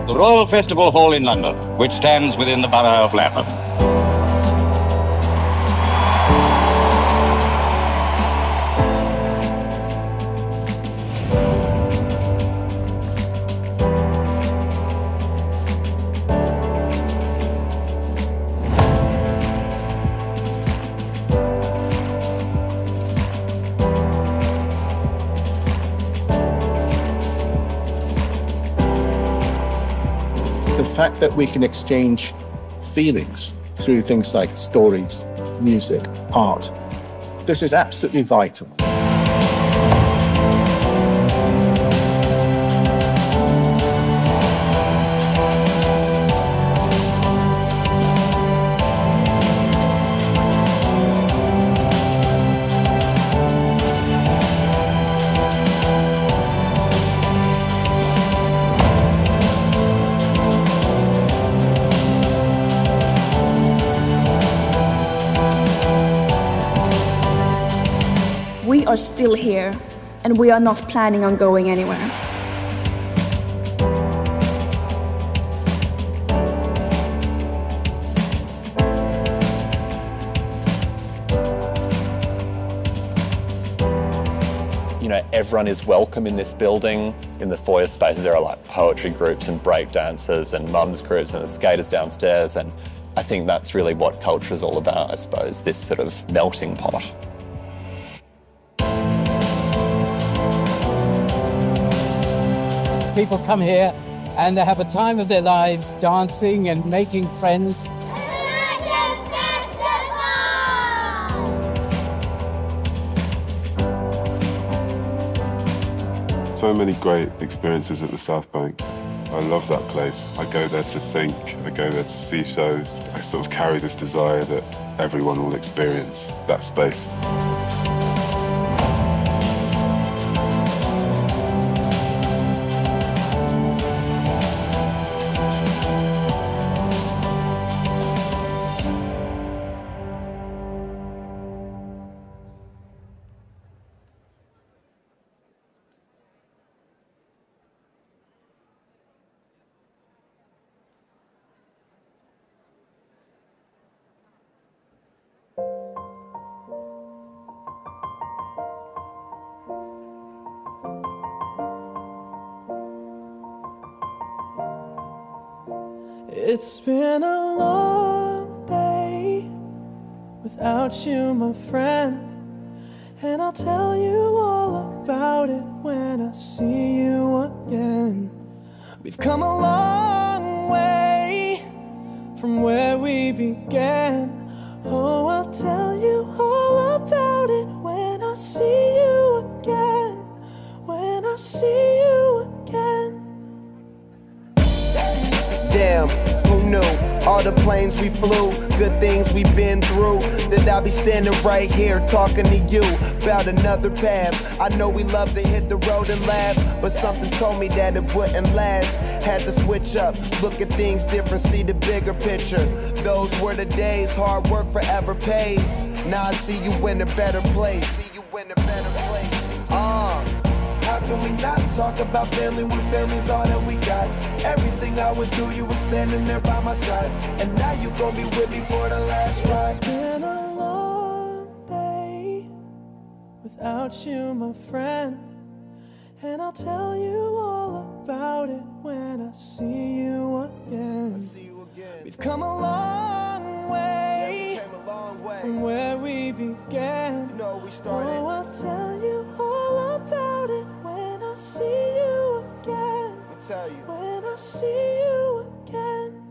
the Royal Festival Hall in London, which stands within the Borough of Latham. The fact that we can exchange feelings through things like stories, music, art, this is absolutely vital. We are still here, and we are not planning on going anywhere. You know, everyone is welcome in this building. In the foyer spaces, there are like poetry groups and break dancers and mums groups and the skaters downstairs. And I think that's really what culture is all about, I suppose, this sort of melting pot. People come here and they have a time of their lives dancing and making friends. So many great experiences at the South Bank. I love that place. I go there to think, I go there to see shows. I sort of carry this desire that everyone will experience that space. It's been a long day without you, my friend, and I'll tell you all about it when I see you again. We've come a long way from where we began. Oh, I'll tell you all about it when I see you again. When I see you again. Damn, who knew? All the planes we flew, good things we've been through. That I'll be standing right here talking to you about another path. I know we love to hit the road and laugh, but something told me that it wouldn't last. Had to switch up, look at things different, see the bigger picture. Those were the days, hard work forever pays. Now I see you in a better place. How can we not talk about family when family's all that we got? Everything I would do, you were standing there by my side, and now you gon' be with me for the last ride. It's been a long day without you, my friend, and I'll tell you all about it when I see you again. We've come a long way, from where we began. You know we started. Oh, I'll tell you all about it when I see you again. I'll tell you. When I see you again.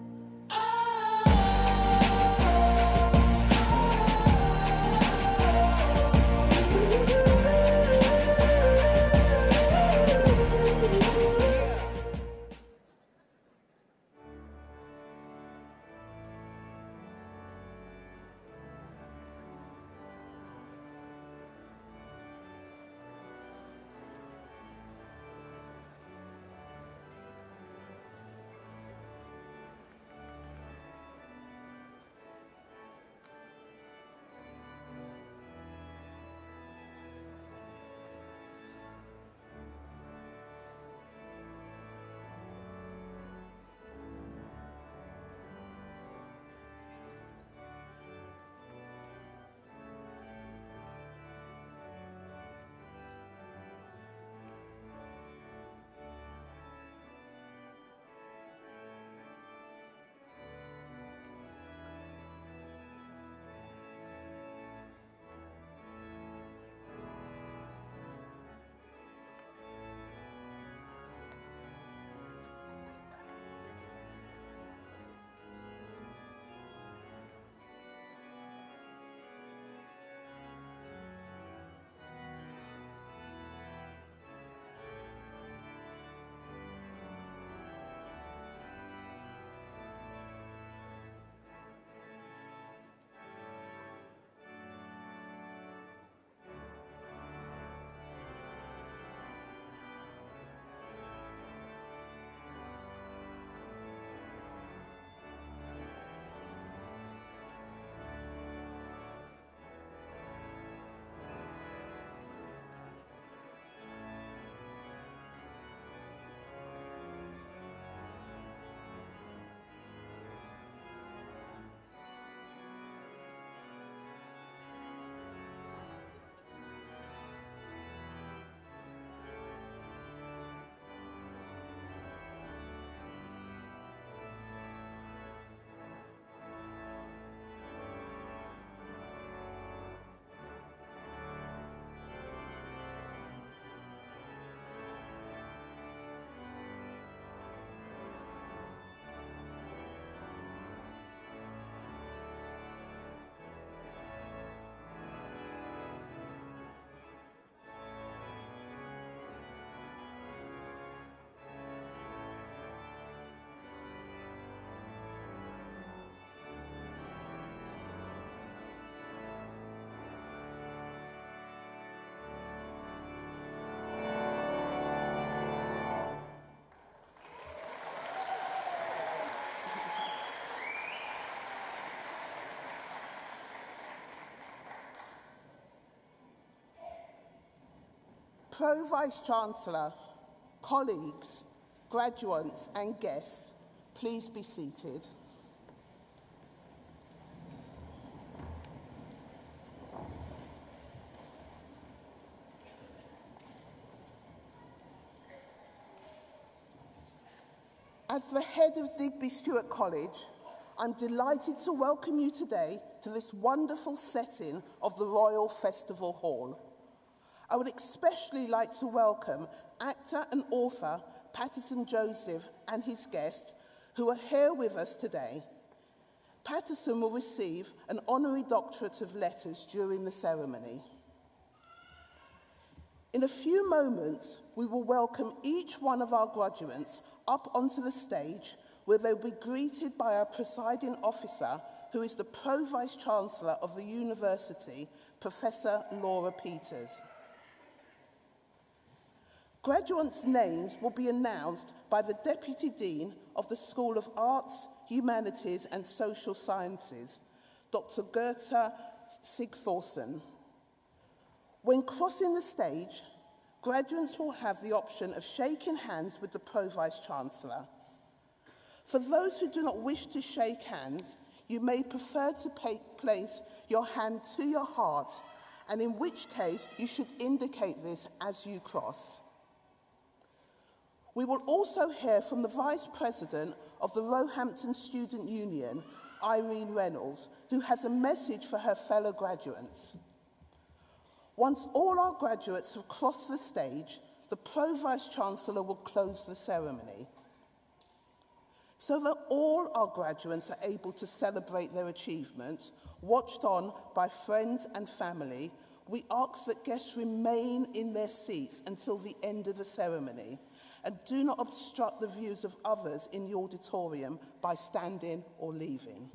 Pro-Vice-Chancellor, colleagues, graduates and guests, please be seated. As the head of Digby Stuart College, I'm delighted to welcome you today to this wonderful setting of the Royal Festival Hall. I would especially like to welcome actor and author Patterson Joseph and his guests who are here with us today. Patterson will receive an honorary doctorate of letters during the ceremony. In a few moments, we will welcome each one of our graduates up onto the stage where they'll be greeted by our presiding officer, who is the Pro-Vice-Chancellor of the University, Professor Laura Peters. Graduates' names will be announced by the Deputy Dean of the School of Arts, Humanities and Social Sciences, Dr. Goethe Sigthorsson. When crossing the stage, graduates will have the option of shaking hands with the Pro-Vice-Chancellor. For those who do not wish to shake hands, you may prefer to place your hand to your heart, and in which case you should indicate this as you cross. We will also hear from the Vice President of the Roehampton Student Union, Irene Reynolds, who has a message for her fellow graduates. Once all our graduates have crossed the stage, the Pro-Vice-Chancellor will close the ceremony. So that all our graduates are able to celebrate their achievements, watched on by friends and family, we ask that guests remain in their seats until the end of the ceremony and do not obstruct the views of others in the auditorium by standing or leaving.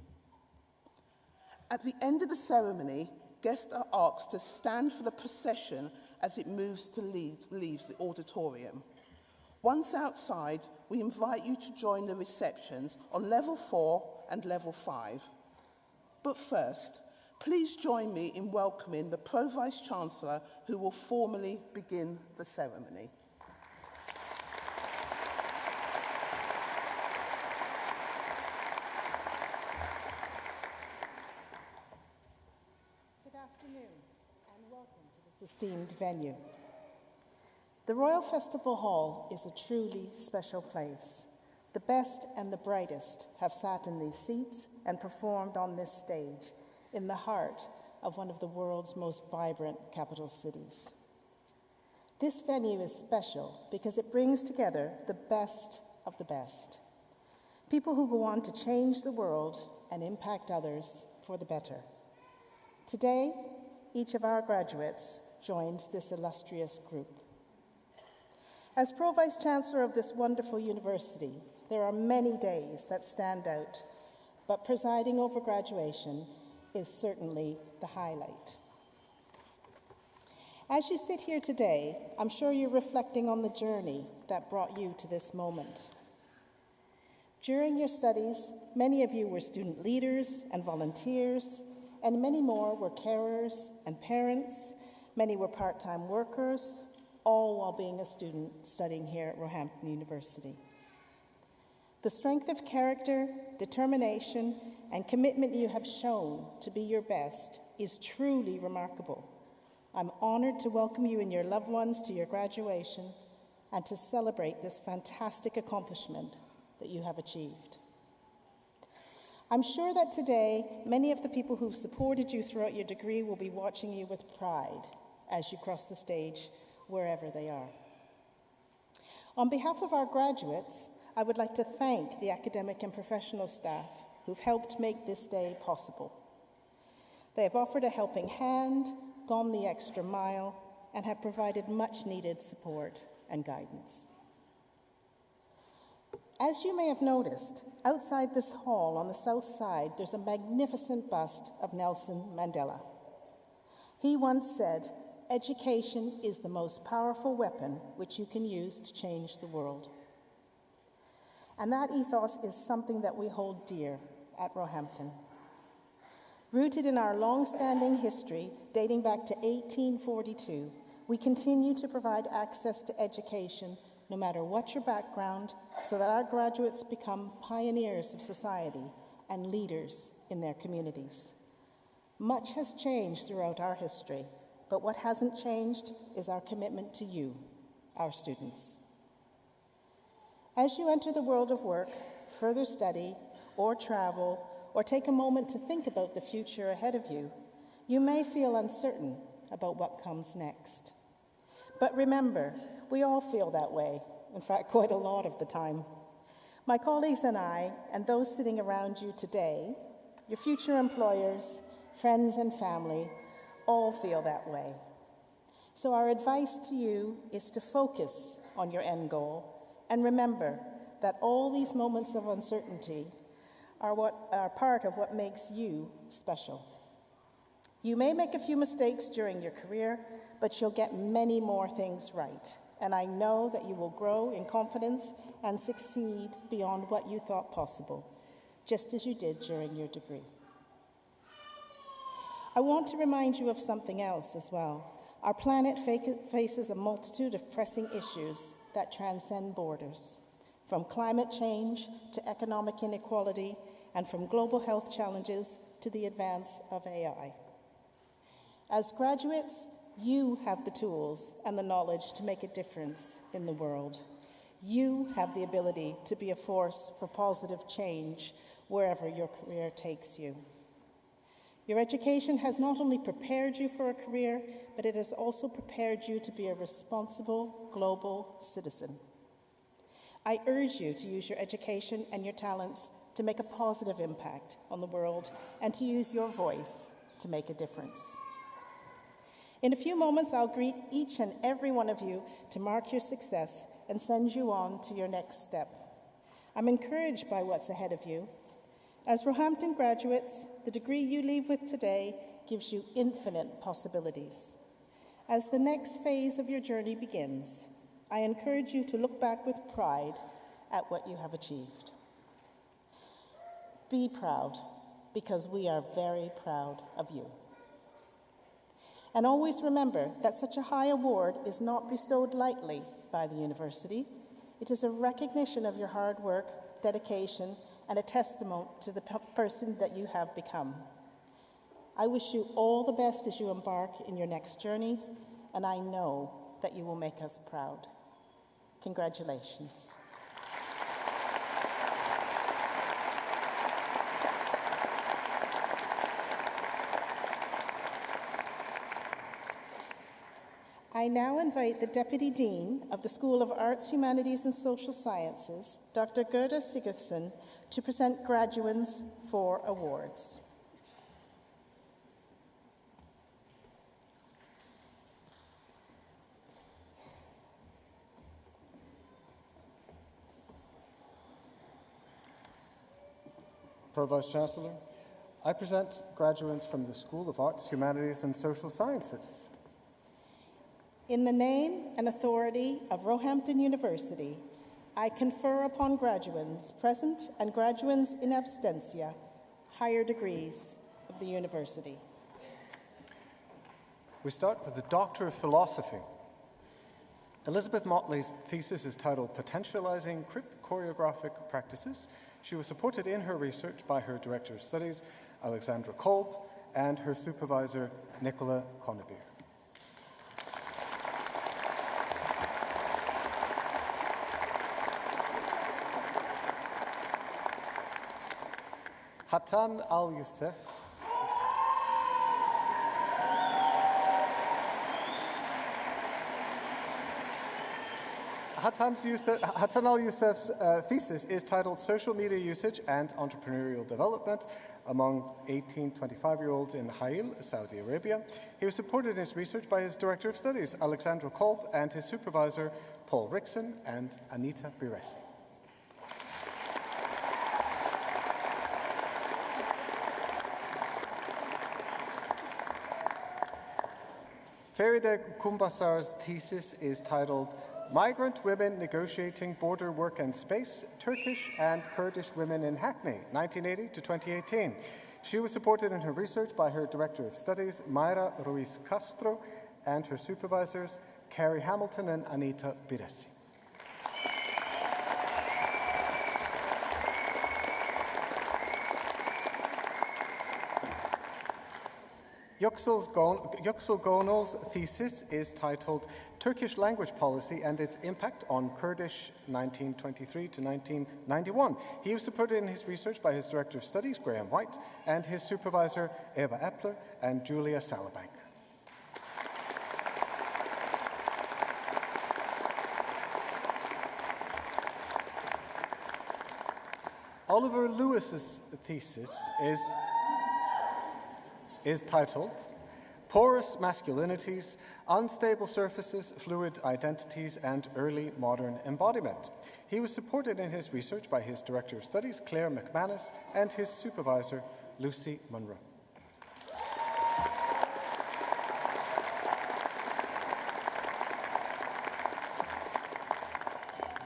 At the end of the ceremony, guests are asked to stand for the procession as it moves to leave the auditorium. Once outside, we invite you to join the receptions on level 4 and level 5. But first, please join me in welcoming the Pro-Vice-Chancellor, who will formally begin the ceremony. Good afternoon and welcome to this esteemed venue. The Royal Festival Hall is a truly special place. The best and the brightest have sat in these seats and performed on this stage in the heart of one of the world's most vibrant capital cities. This venue is special because it brings together the best of the best. People who go on to change the world and impact others for the better. Today, each of our graduates joins this illustrious group. As Pro-Vice-Chancellor of this wonderful university, there are many days that stand out, but presiding over graduation is certainly the highlight. As you sit here today, I'm sure you're reflecting on the journey that brought you to this moment. During your studies, many of you were student leaders and volunteers, and many more were carers and parents. Many were part-time workers, all while being a student studying here at Roehampton University. The strength of character, determination, and commitment you have shown to be your best is truly remarkable. I'm honored to welcome you and your loved ones to your graduation and to celebrate this fantastic accomplishment that you have achieved. I'm sure that today, many of the people who've supported you throughout your degree will be watching you with pride as you cross the stage wherever they are. On behalf of our graduates, I would like to thank the academic and professional staff who've helped make this day possible. They have offered a helping hand, gone the extra mile, and have provided much needed support and guidance. As you may have noticed, outside this hall on the south side, there's a magnificent bust of Nelson Mandela. He once said, "Education is the most powerful weapon which you can use to change the world." And that ethos is something that we hold dear at Roehampton. Rooted in our long-standing history, dating back to 1842, We continue to provide access to education no matter what your background, so that our graduates become pioneers of society and leaders in their communities. Much has changed throughout our history, but what hasn't changed is our commitment to you, our students. As you enter the world of work, further study, or travel, or take a moment to think about the future ahead of you, you may feel uncertain about what comes next. But remember, we all feel that way, in fact, quite a lot of the time. My colleagues and I, and those sitting around you today, your future employers, friends and family, all feel that way. So our advice to you is to focus on your end goal, and remember that all these moments of uncertainty are part of what makes you special. You may make a few mistakes during your career, but you'll get many more things right. And I know that you will grow in confidence and succeed beyond what you thought possible, just as you did during your degree. I want to remind you of something else as well. Our planet faces a multitude of pressing issues that transcend borders, from climate change to economic inequality, and from global health challenges to the advance of AI. As graduates, you have the tools and the knowledge to make a difference in the world. You have the ability to be a force for positive change wherever your career takes you. Your education has not only prepared you for a career, but it has also prepared you to be a responsible global citizen. I urge you to use your education and your talents to make a positive impact on the world and to use your voice to make a difference. In a few moments, I'll greet each and every one of you to mark your success and send you on to your next step. I'm encouraged by what's ahead of you. As Roehampton graduates, the degree you leave with today gives you infinite possibilities. As the next phase of your journey begins, I encourage you to look back with pride at what you have achieved. Be proud, because we are very proud of you. And always remember that such a high award is not bestowed lightly by the university. It is a recognition of your hard work, dedication, and a testament to the person that you have become. I wish you all the best as you embark in your next journey, and I know that you will make us proud. Congratulations. I now invite the Deputy Dean of the School of Arts, Humanities and Social Sciences, Dr. Gerda Sigurdsson, to present graduates for awards. Provost Chancellor, I present graduates from the School of Arts, Humanities and Social Sciences. In the name and authority of Roehampton University, I confer upon graduates present and graduates in absentia higher degrees of the university. We start with the Doctor of Philosophy. Elizabeth Motley's thesis is titled Potentializing Choreographic Practices. She was supported in her research by her Director of Studies, Alexandra Kolb, and her supervisor, Nicola Connebir. Hatan Al-Youssef Hatan Al-Youssef's thesis is titled Social Media Usage and Entrepreneurial Development among 18 to 25-year-olds in Hail, Saudi Arabia. He was supported in his research by his Director of Studies, Alexandra Kolb, and his supervisor, Paul Rickson and Anita Biresi. Feride Kumbasar's thesis is titled Migrant Women Negotiating Border Work and Space, Turkish and Kurdish Women in Hackney, 1980 to 2018. She was supported in her research by her Director of Studies, Mayra Ruiz Castro, and her supervisors, Carrie Hamilton and Anita Biresi. Yüksel Gonal's thesis is titled Turkish Language Policy and Its Impact on Kurdish 1923 to 1991. He was supported in his research by his Director of Studies, Graham White, and his supervisor, Eva Epler and Julia Salabank. Oliver Lewis's thesis is titled Porous Masculinities, Unstable Surfaces, Fluid Identities, and Early Modern Embodiment. He was supported in his research by his Director of Studies, Claire McManus, and his supervisor, Lucy Munro.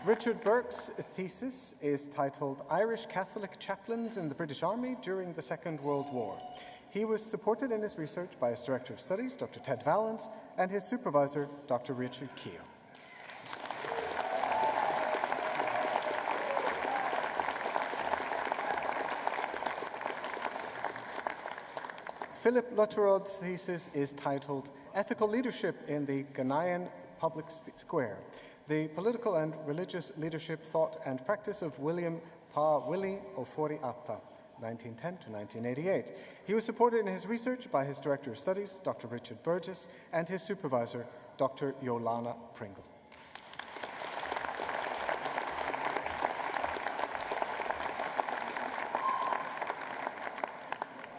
Richard Burke's thesis is titled Irish Catholic Chaplains in the British Army During the Second World War. He was supported in his research by his Director of Studies, Dr. Ted Valens, and his supervisor, Dr. Richard Keogh. Philip Lutterod's thesis is titled Ethical Leadership in the Ghanaian Public Square, the Political and Religious Leadership, Thought and Practice of William Pa Willie Ofori Atta, 1910 to 1988. He was supported in his research by his Director of Studies, Dr. Richard Burgess, and his supervisor, Dr. Yolana Pringle.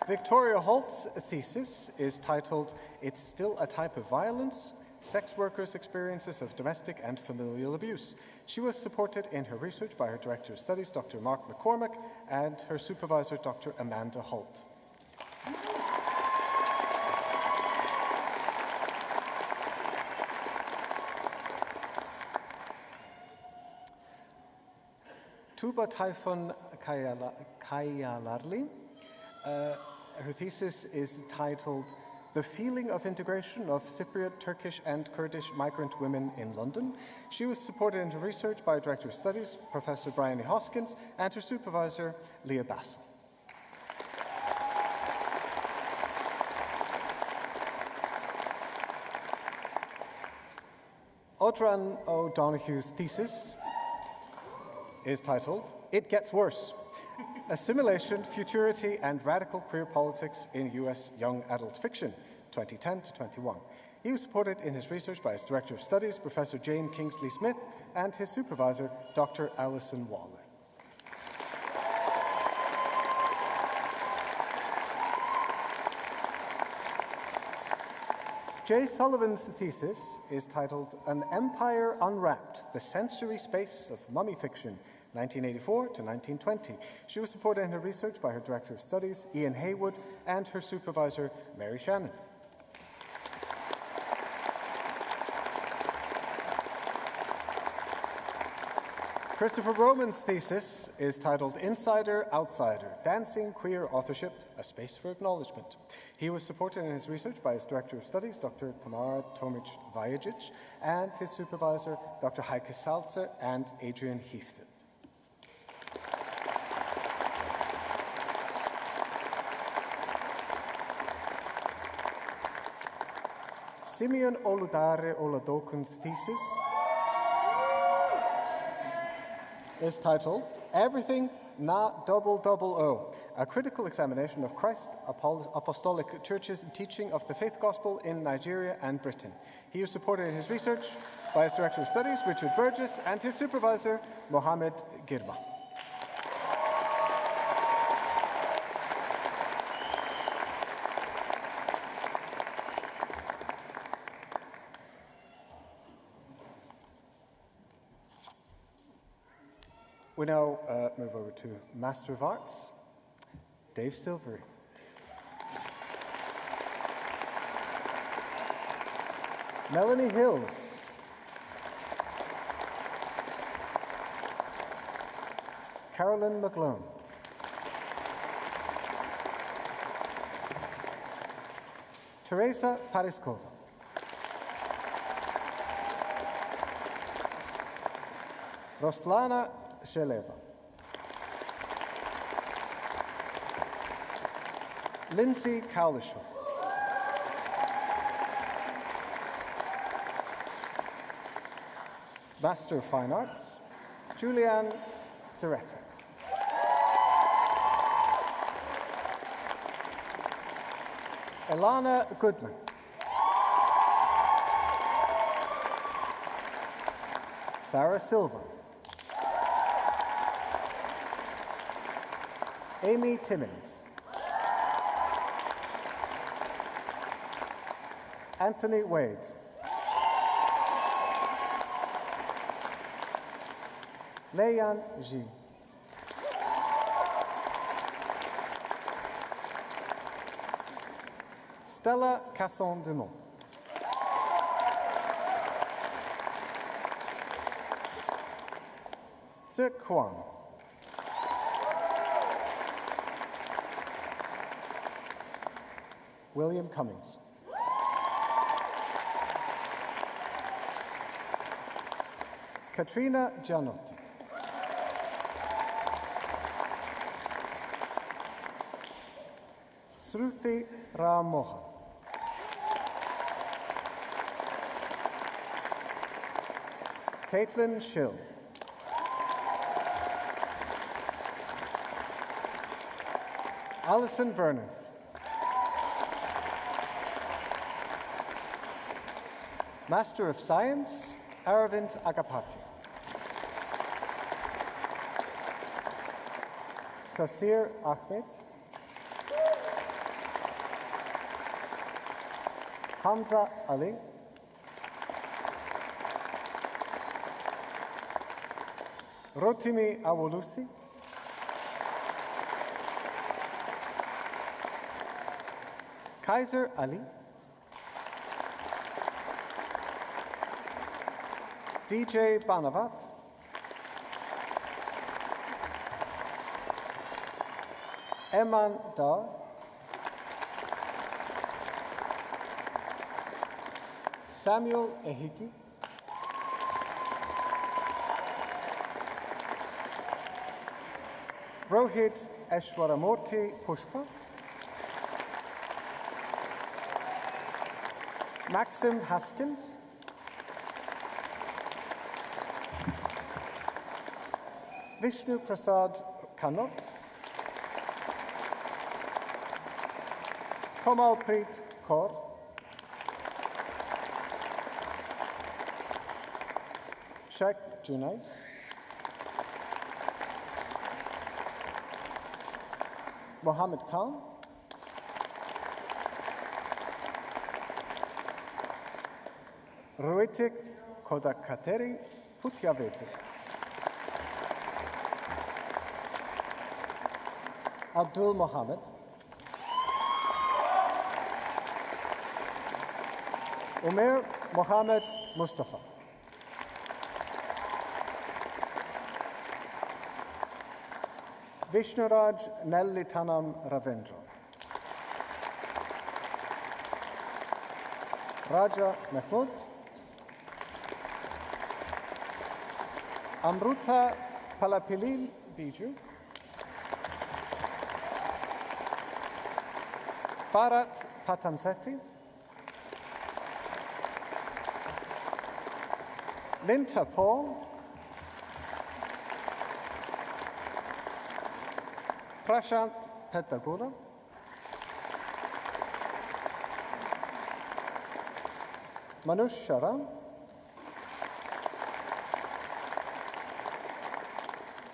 Victoria Holt's thesis is titled It's Still a Type of Violence, Sex Workers' Experiences of Domestic and Familial Abuse. She was supported in her research by her Director of Studies, Dr. Mark McCormick, and her supervisor, Dr. Amanda Holt. Tuba Tayfun Kayalarli, her thesis is titled The Feeling of Integration of Cypriot, Turkish, and Kurdish Migrant Women in London. She was supported in her research by Director of Studies, Professor Bryony Hoskins, and her supervisor, Leah Bassel. Audran O'Donoghue's thesis is titled It Gets Worse. Assimilation, Futurity, and Radical Queer Politics in U.S. Young Adult Fiction, 2010 to 21. He was supported in his research by his Director of Studies, Professor Jane Kingsley Smith, and his supervisor, Dr. Alison Waller. Jay Sullivan's thesis is titled An Empire Unwrapped, The Sensory Space of Mummy Fiction, 1984 to 1920. She was supported in her research by her Director of Studies, Ian Haywood, and her supervisor, Mary Shannon. Christopher Roman's thesis is titled Insider, Outsider, Dancing Queer Authorship, A Space for Acknowledgement. He was supported in his research by his Director of Studies, Dr. Tamara Tomic-Vajic, and his supervisor, Dr. Heike Salzer and Adrian Heathfield. Simeon Oludare Oladokun's thesis is titled Everything Na Double Double O, a critical examination of Christ Apostolic Church's teaching of the faith gospel in Nigeria and Britain. He was supported in his research by his Director of Studies, Richard Burgess, and his supervisor, Mohammed Girma. We now move over to Master of Arts, Dave Silvery. Melanie Hills. Carolyn McGlone. Teresa Pariskova. Roslana Sheleva. Lindsay Cowlishaw. Master of Fine Arts, Julianne Zaretta. Elana Goodman. Sarah Silva. Amy Timmins. Anthony Wade. Leyan Ji. Stella Casson-Dumont. Tse Kwan. William Cummings. Katrina Gianotti. Sruthi Ramohan. Caitlin Schill. Alison Vernon. Master of Science, Aravind Agapati. Tasir Ahmed. Hamza Ali. Rotimi Awolusi. Kaiser Ali. Vijay Banavat. Eman Dar. Samuel Ehiki. Rohit Eshwaramurthy Pushpa. Maxim Haskins. Vishnu Prasad Kanot. Komalpreet Kaur. Sheikh Junaid. Mohammed Khan. Ruitik Kodakateri Putyavetu. Abdul Mohammed. Umair Mohammed Mustafa. Vishnuraj Nellitanam Ravindra. Raja Mahmud. Amruta Palapilil Biju. Bharat Patamsetti. Linta Paul. Prashant Petagura. Manush Sharam.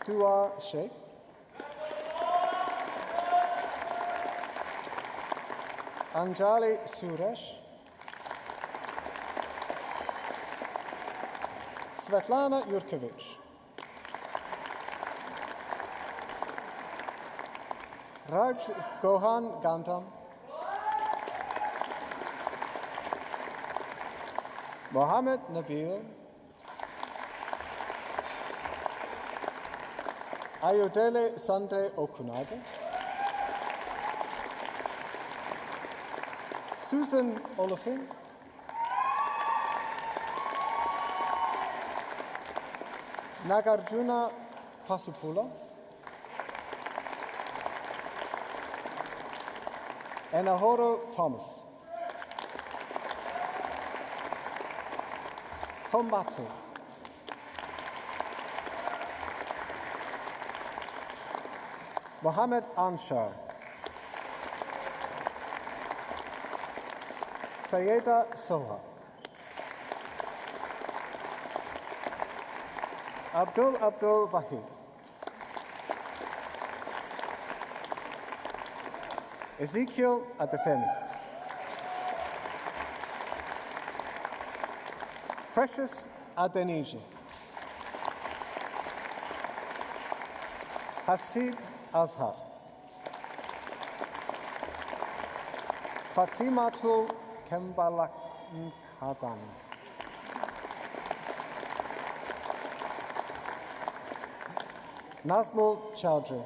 Dua Sheikh. Anjali Suresh. Svetlana Yurkovich. Raj Gohan Gandham. Mohammed Nabil. Ayodele Sunday Okunade. Susan Olafin. Nagarjuna Pasupula, and Ahoro Thomas. Homatu. Mohammed Anshar. Sayeda Soha. Abdul Wahid. Ezekiel Adefemi. Precious Adeniji. Hasib Azhar. Fatimatul Kembalak Khadan. Nazmul Chowdhury.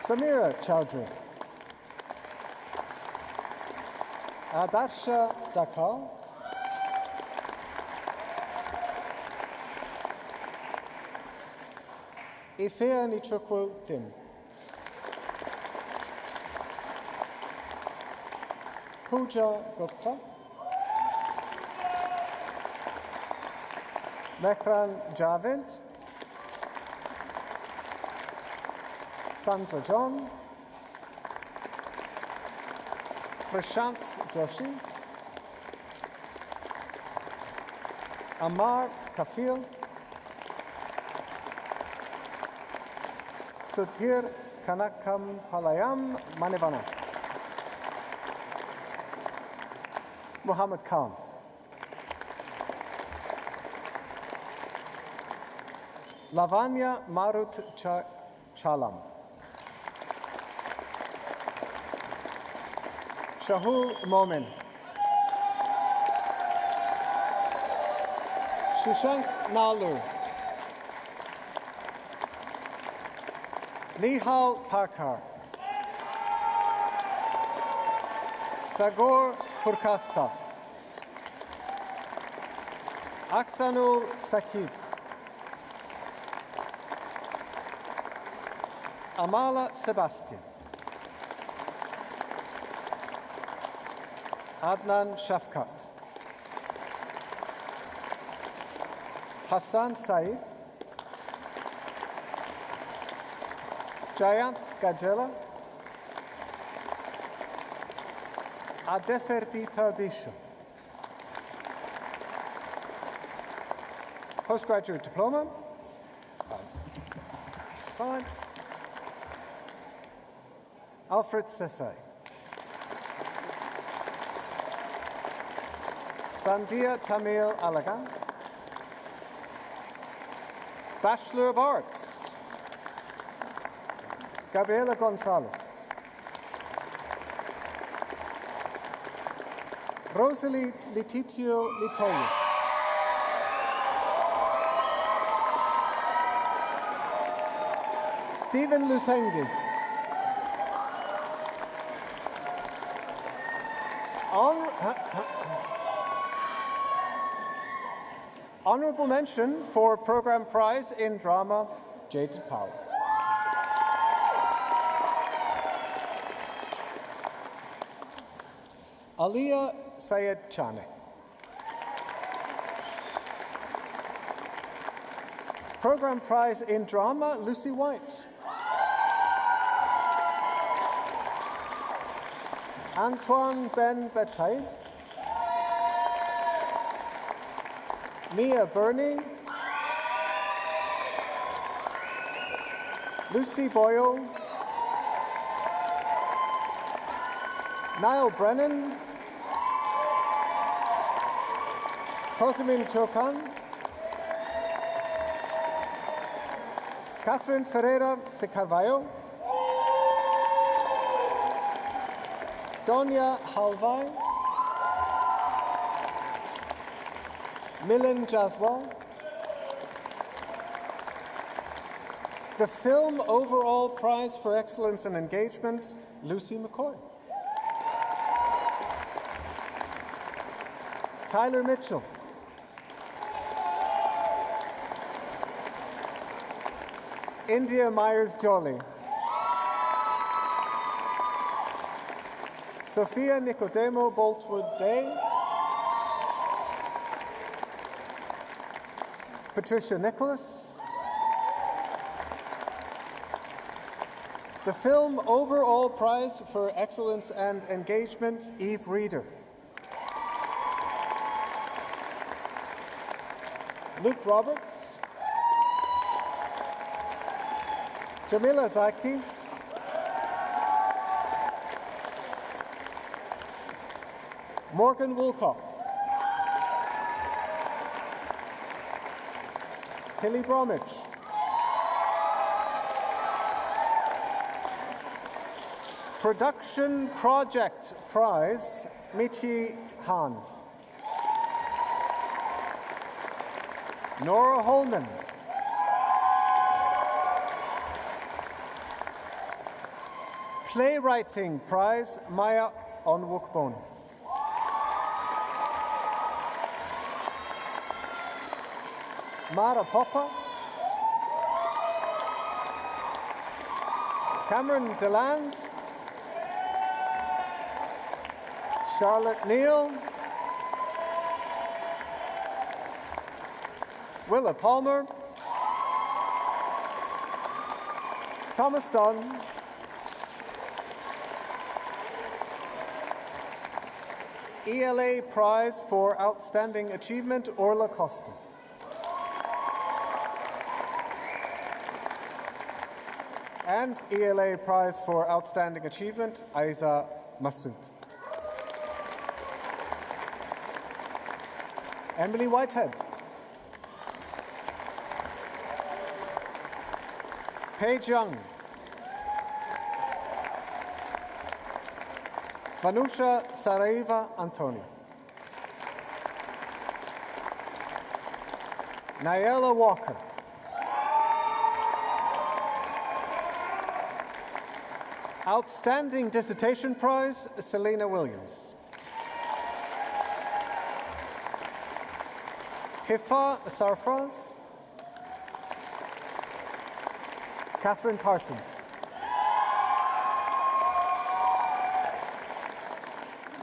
Samira Chowdhury. Adarsha Dakal. Ifea Nichukwu Dim. Pooja Gupta. Mehran Javed. Sandra John. Prashant Joshi. Amar Kafil. Sudhir Kanakam Palayam Manivana. Muhammad Khan. Lavanya Marut Chalam. Shahul Momin. Shushank Nalu. Nihal Parkar. Sagor Purkasta. Aksanul Sakib. Amala Sebastian. Adnan Shafkat. Hassan Said. Jayant Gajela. Adeferti Tardisha. Postgraduate diploma. Signed. Alfred Sesay. Sandia Tamil Alagan. Bachelor of Arts. Gabriela Gonzalez. Rosalie Letitio Litoya. Stephen Lusengi. Honorable mention for Program Prize in Drama, Jaded Power. Aliyah Sayed Chane. Program Prize in Drama, Lucy White. Antoine Ben Betay. Mia Burney. Lucy Boyle. Niall Brennan. Cosmin Chokan. Catherine Ferreira de Carvalho. Donya Halvai. Milan Jaswal. The Film Overall Prize for Excellence and Engagement, Lucy McCoy. Tyler Mitchell. India Myers-Jolly. Sophia Nicodemo Boltwood-Day. Patricia Nicholas. The film Overall Prize for Excellence and Engagement, Eve Reader. Luke Roberts. Jamila Zaki. Morgan Woolcock. Tilly Bromwich. Production Project Prize, Michi Han. Nora Holman. Playwriting Prize, Maya Onwukbon. Mara Popper. Cameron Deland. Charlotte Neal. Willa Palmer. Thomas Dunn. ELA Prize for Outstanding Achievement, Orla Costa. And ELA Prize for Outstanding Achievement, Aiza Masood. Emily Whitehead. Paige Young. Vanusha Saraiva Antonio. Nayela Walker. Outstanding Dissertation Prize, Selena Williams. Hifa Sarfraz. Catherine Parsons.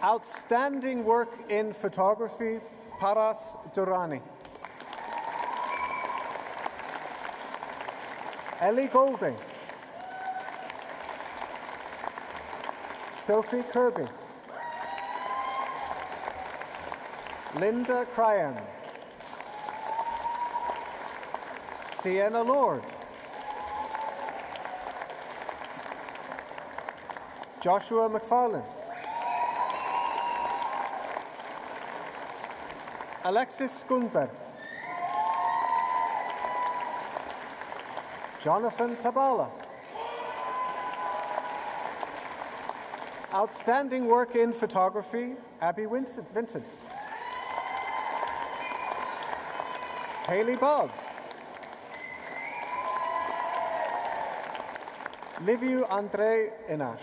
Outstanding work in photography, Paras Durrani. Ellie Golding. Sophie Kirby. Linda Cryan. Sienna Lord. Joshua McFarlane. Alexis Skundberg. Jonathan Tabala. Outstanding work in photography, Abby Vincent. Haley Bob. Liviu Andre Inash.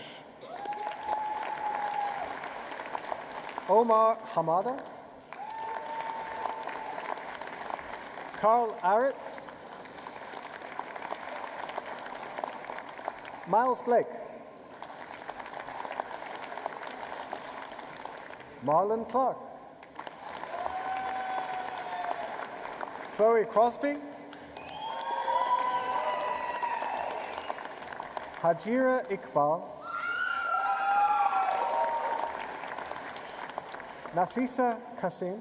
Omar Hamada. Carl Aritz. Miles Blake. Marlon Clark. Chloe Crosby. Hajira Iqbal. Nafisa Kasim.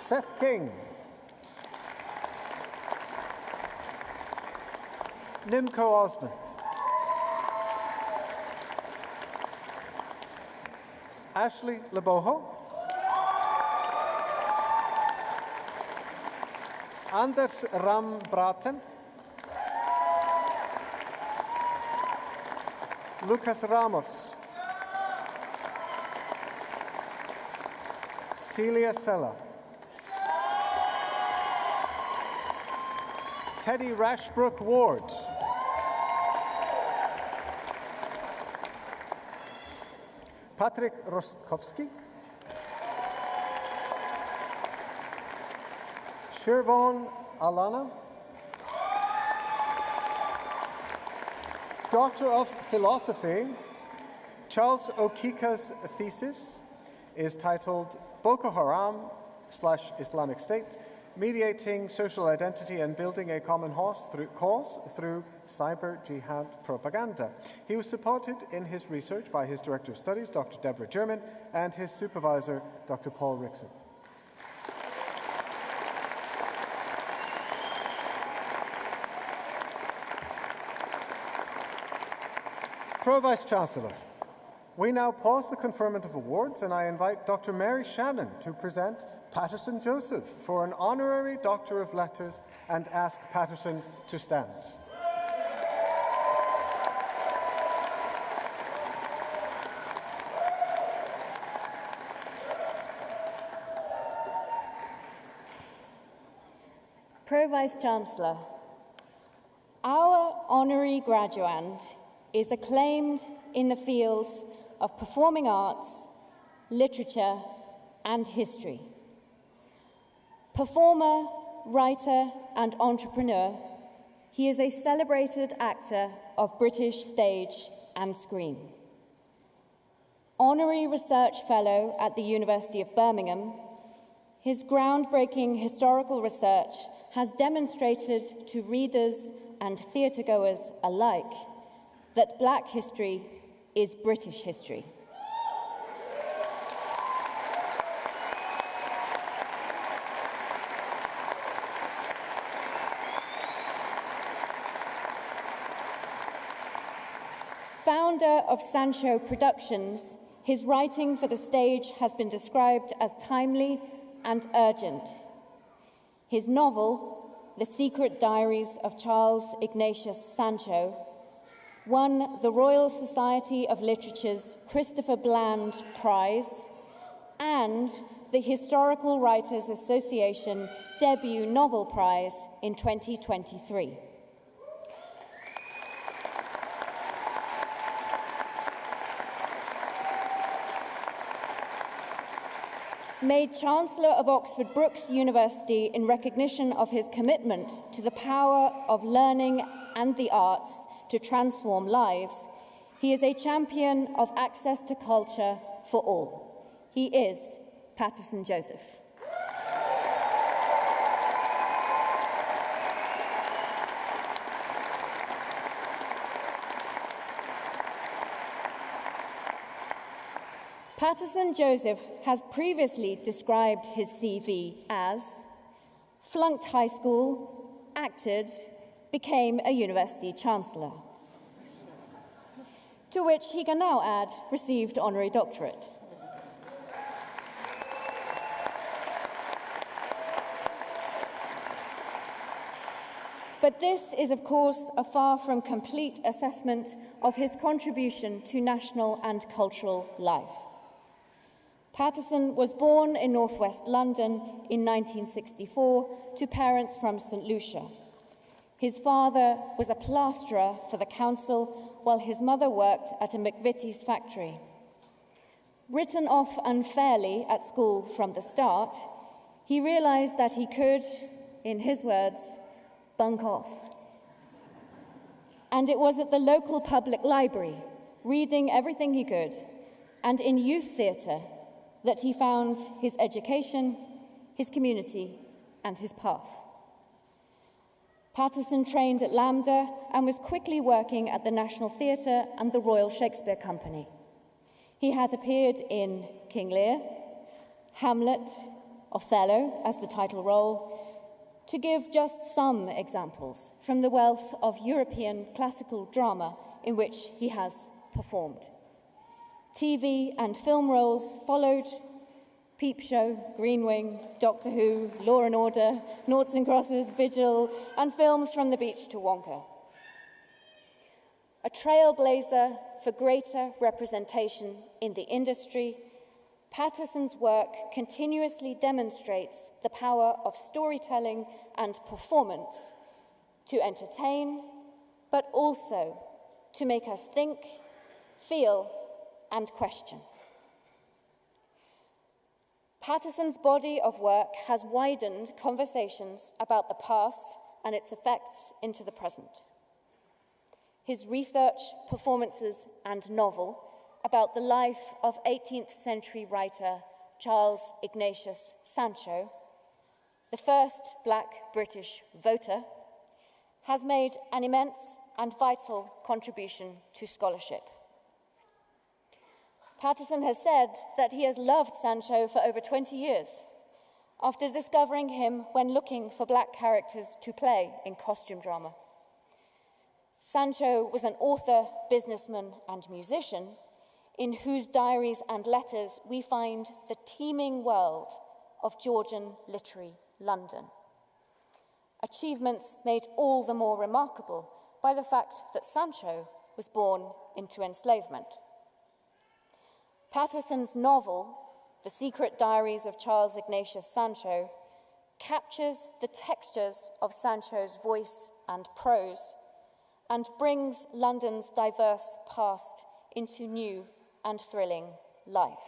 Seth King. Nimco Osman. Ashley Leboho. Anders Rambraten. Lucas Ramos. Celia Sella. Teddy Rashbrook Ward. Patrick Rostkowski. Siobhan Alana, Doctor of Philosophy. Charles Okika's thesis is titled Boko Haram / Islamic State, Mediating Social Identity and Building a Common Cause Through Cyber Jihad Propaganda. He was supported in his research by his Director of Studies, Dr. Deborah German, and his supervisor, Dr. Paul Rickson. Pro Vice-Chancellor, we now pause the conferment of awards, and I invite Dr. Mary Shannon to present Patterson Joseph for an Honorary Doctor of Letters and ask Patterson to stand. Pro Vice-Chancellor, our honorary graduand is acclaimed in the fields of performing arts, literature, and history. Performer, writer, and entrepreneur, he is a celebrated actor of British stage and screen. Honorary Research Fellow at the University of Birmingham, his groundbreaking historical research has demonstrated to readers and theatregoers alike that Black history is British history. Founder of Sancho Productions, his writing for the stage has been described as timely and urgent. His novel, The Secret Diaries of Charles Ignatius Sancho, won the Royal Society of Literature's Christopher Bland Prize and the Historical Writers Association Debut Novel Prize in 2023. Made Chancellor of Oxford Brookes University in recognition of his commitment to the power of learning and the arts to transform lives, he is a champion of access to culture for all. He is Patterson Joseph. Patterson Joseph has previously described his CV as flunked high school, acted, became a university chancellor. To which he can now add, received honorary doctorate. But this is, of course, a far from complete assessment of his contribution to national and cultural life. Patterson was born in northwest London in 1964 to parents from St Lucia. His father was a plasterer for the council, while his mother worked at a McVitie's factory. Written off unfairly at school from the start, he realised that he could, in his words, bunk off. And it was at the local public library, reading everything he could, and in youth theatre, that he found his education, his community, and his path. Patterson trained at LAMDA and was quickly working at the National Theatre and the Royal Shakespeare Company. He has appeared in King Lear, Hamlet, Othello as the title role, to give just some examples from the wealth of European classical drama in which he has performed. TV and film roles followed: Peep Show, Green Wing, Doctor Who, Law and Order, Noughts and Crosses, Vigil, and films from the beach to Wonka. A trailblazer for greater representation in the industry, Patterson's work continuously demonstrates the power of storytelling and performance to entertain, but also to make us think, feel, and question. Patterson's body of work has widened conversations about the past and its effects into the present. His research, performances, and novel about the life of 18th century writer Charles Ignatius Sancho, the first black British voter, has made an immense and vital contribution to scholarship. Patterson has said that he has loved Sancho for over 20 years, after discovering him when looking for black characters to play in costume drama. Sancho was an author, businessman, and musician in whose diaries and letters we find the teeming world of Georgian literary London. Achievements made all the more remarkable by the fact that Sancho was born into enslavement. Patterson's novel, The Secret Diaries of Charles Ignatius Sancho, captures the textures of Sancho's voice and prose and brings London's diverse past into new and thrilling life.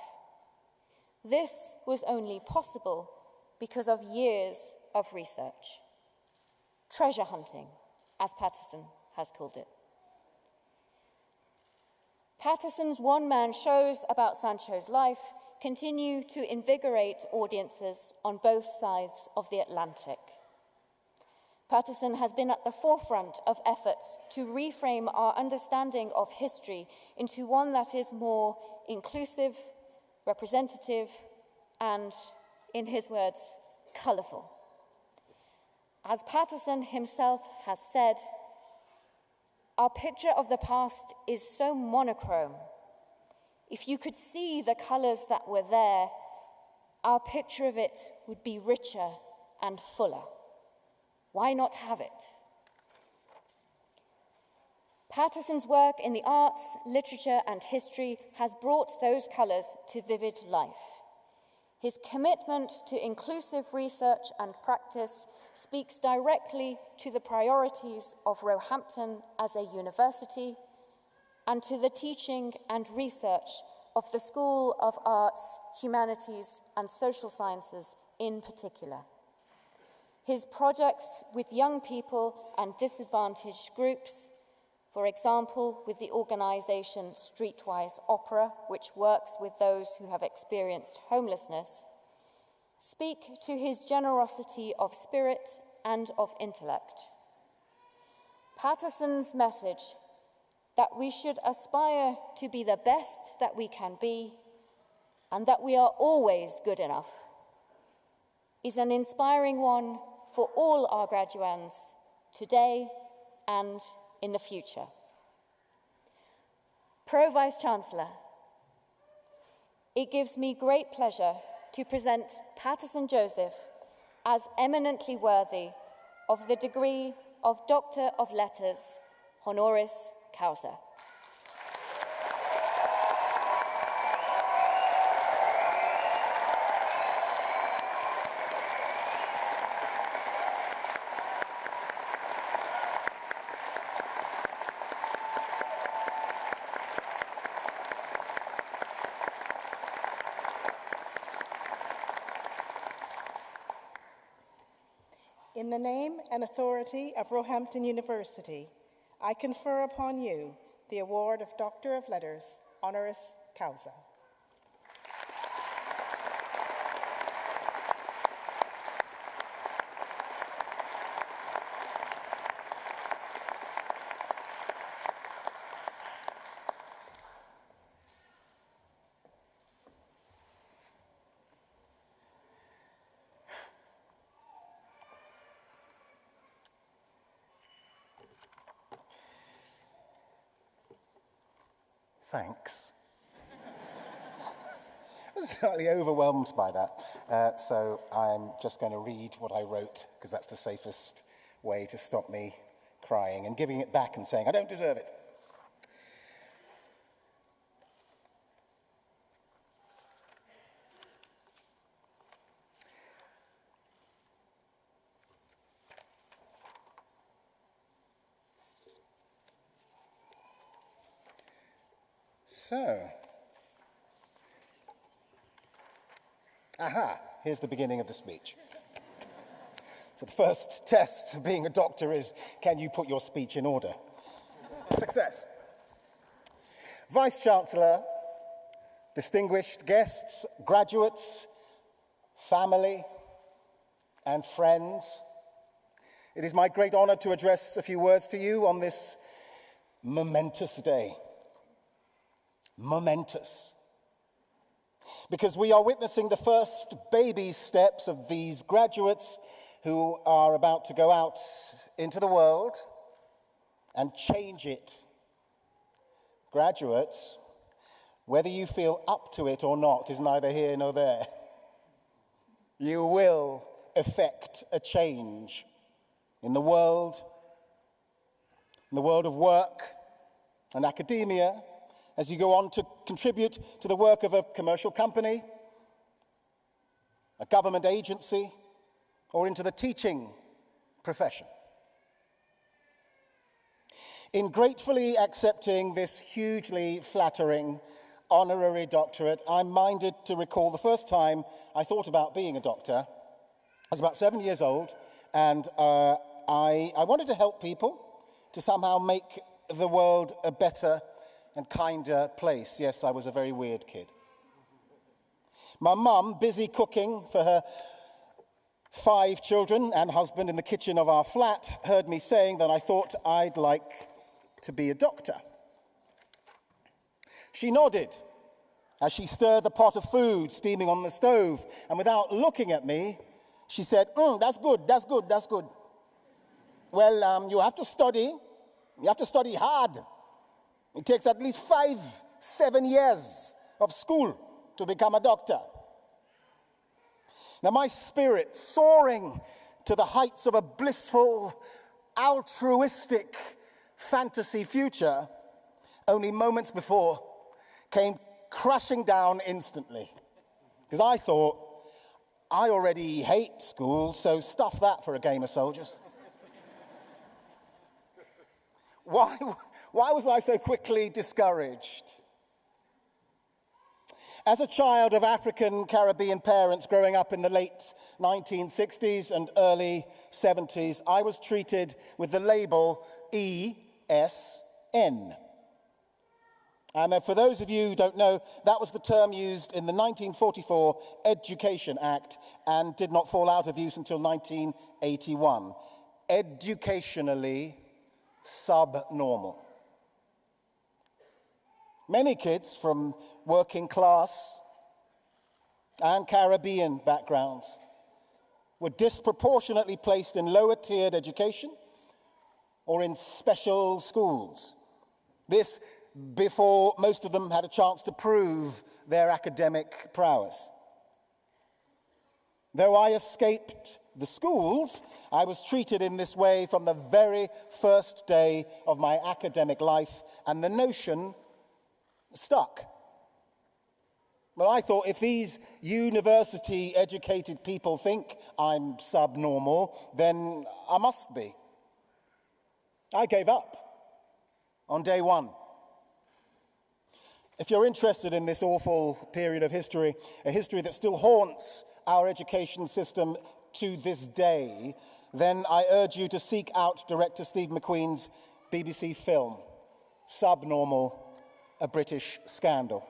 This was only possible because of years of research. Treasure hunting, as Patterson has called it. Patterson's one-man shows about Sancho's life continue to invigorate audiences on both sides of the Atlantic. Patterson has been at the forefront of efforts to reframe our understanding of history into one that is more inclusive, representative, and, in his words, colourful. As Patterson himself has said, our picture of the past is so monochrome. If you could see the colours that were there, our picture of it would be richer and fuller. Why not have it? Patterson's work in the arts, literature, and history has brought those colours to vivid life. His commitment to inclusive research and practice speaks directly to the priorities of Roehampton as a university and to the teaching and research of the School of Arts, Humanities, and Social Sciences in particular. His projects with young people and disadvantaged groups, for example, with the organisation Streetwise Opera, which works with those who have experienced homelessness, speak to his generosity of spirit and of intellect. Patterson's message that we should aspire to be the best that we can be and that we are always good enough is an inspiring one for all our graduands today and in the future. Pro Vice-Chancellor, it gives me great pleasure to present Patterson Joseph as eminently worthy of the degree of Doctor of Letters, honoris causa. In the name and authority of Roehampton University, I confer upon you the award of Doctor of Letters, honoris causa. Thanks. I was slightly overwhelmed by that, so I'm just going to read what I wrote, because that's the safest way to stop me crying and giving it back and saying, I don't deserve it. So, Aha, here's the beginning of the speech. So the first test of being a doctor is, can you put your speech in order? Success. Vice-Chancellor, distinguished guests, graduates, family, and friends, it is my great honor to address a few words to you on this momentous day. Momentous. Because we are witnessing the first baby steps of these graduates who are about to go out into the world and change it. Graduates, whether you feel up to it or not is neither here nor there. You will effect a change in the world of work and academia, as you go on to contribute to the work of a commercial company, a government agency, or into the teaching profession. In gratefully accepting this hugely flattering honorary doctorate, I'm minded to recall the first time I thought about being a doctor. I was about 7 years old, and I wanted to help people, to somehow make the world a better and kinder place. Yes, I was a very weird kid. My mum, busy cooking for her 5 children and husband in the kitchen of our flat, heard me saying that I thought I'd like to be a doctor. She nodded as she stirred the pot of food steaming on the stove, and without looking at me, she said, that's good, that's good, that's good. Well, you have to study hard. It takes at least 5-7 years of school to become a doctor. Now, my spirit, soaring to the heights of a blissful, altruistic fantasy future, only moments before, came crashing down instantly. Because I thought, I already hate school, so stuff that for a game of soldiers. Why was I so quickly discouraged? As a child of African Caribbean parents growing up in the late 1960s and early 70s, I was treated with the label ESN. And for those of you who don't know, that was the term used in the 1944 Education Act and did not fall out of use until 1981. Educationally subnormal. Many kids from working class and Caribbean backgrounds were disproportionately placed in lower tiered education or in special schools. This before most of them had a chance to prove their academic prowess. Though I escaped the schools, I was treated in this way from the very first day of my academic life, and the notion stuck. Well, I thought if these university-educated people think I'm subnormal, then I must be. I gave up on day one. If you're interested in this awful period of history, a history that still haunts our education system to this day, then I urge you to seek out director Steve McQueen's BBC film, Subnormal, A British Scandal.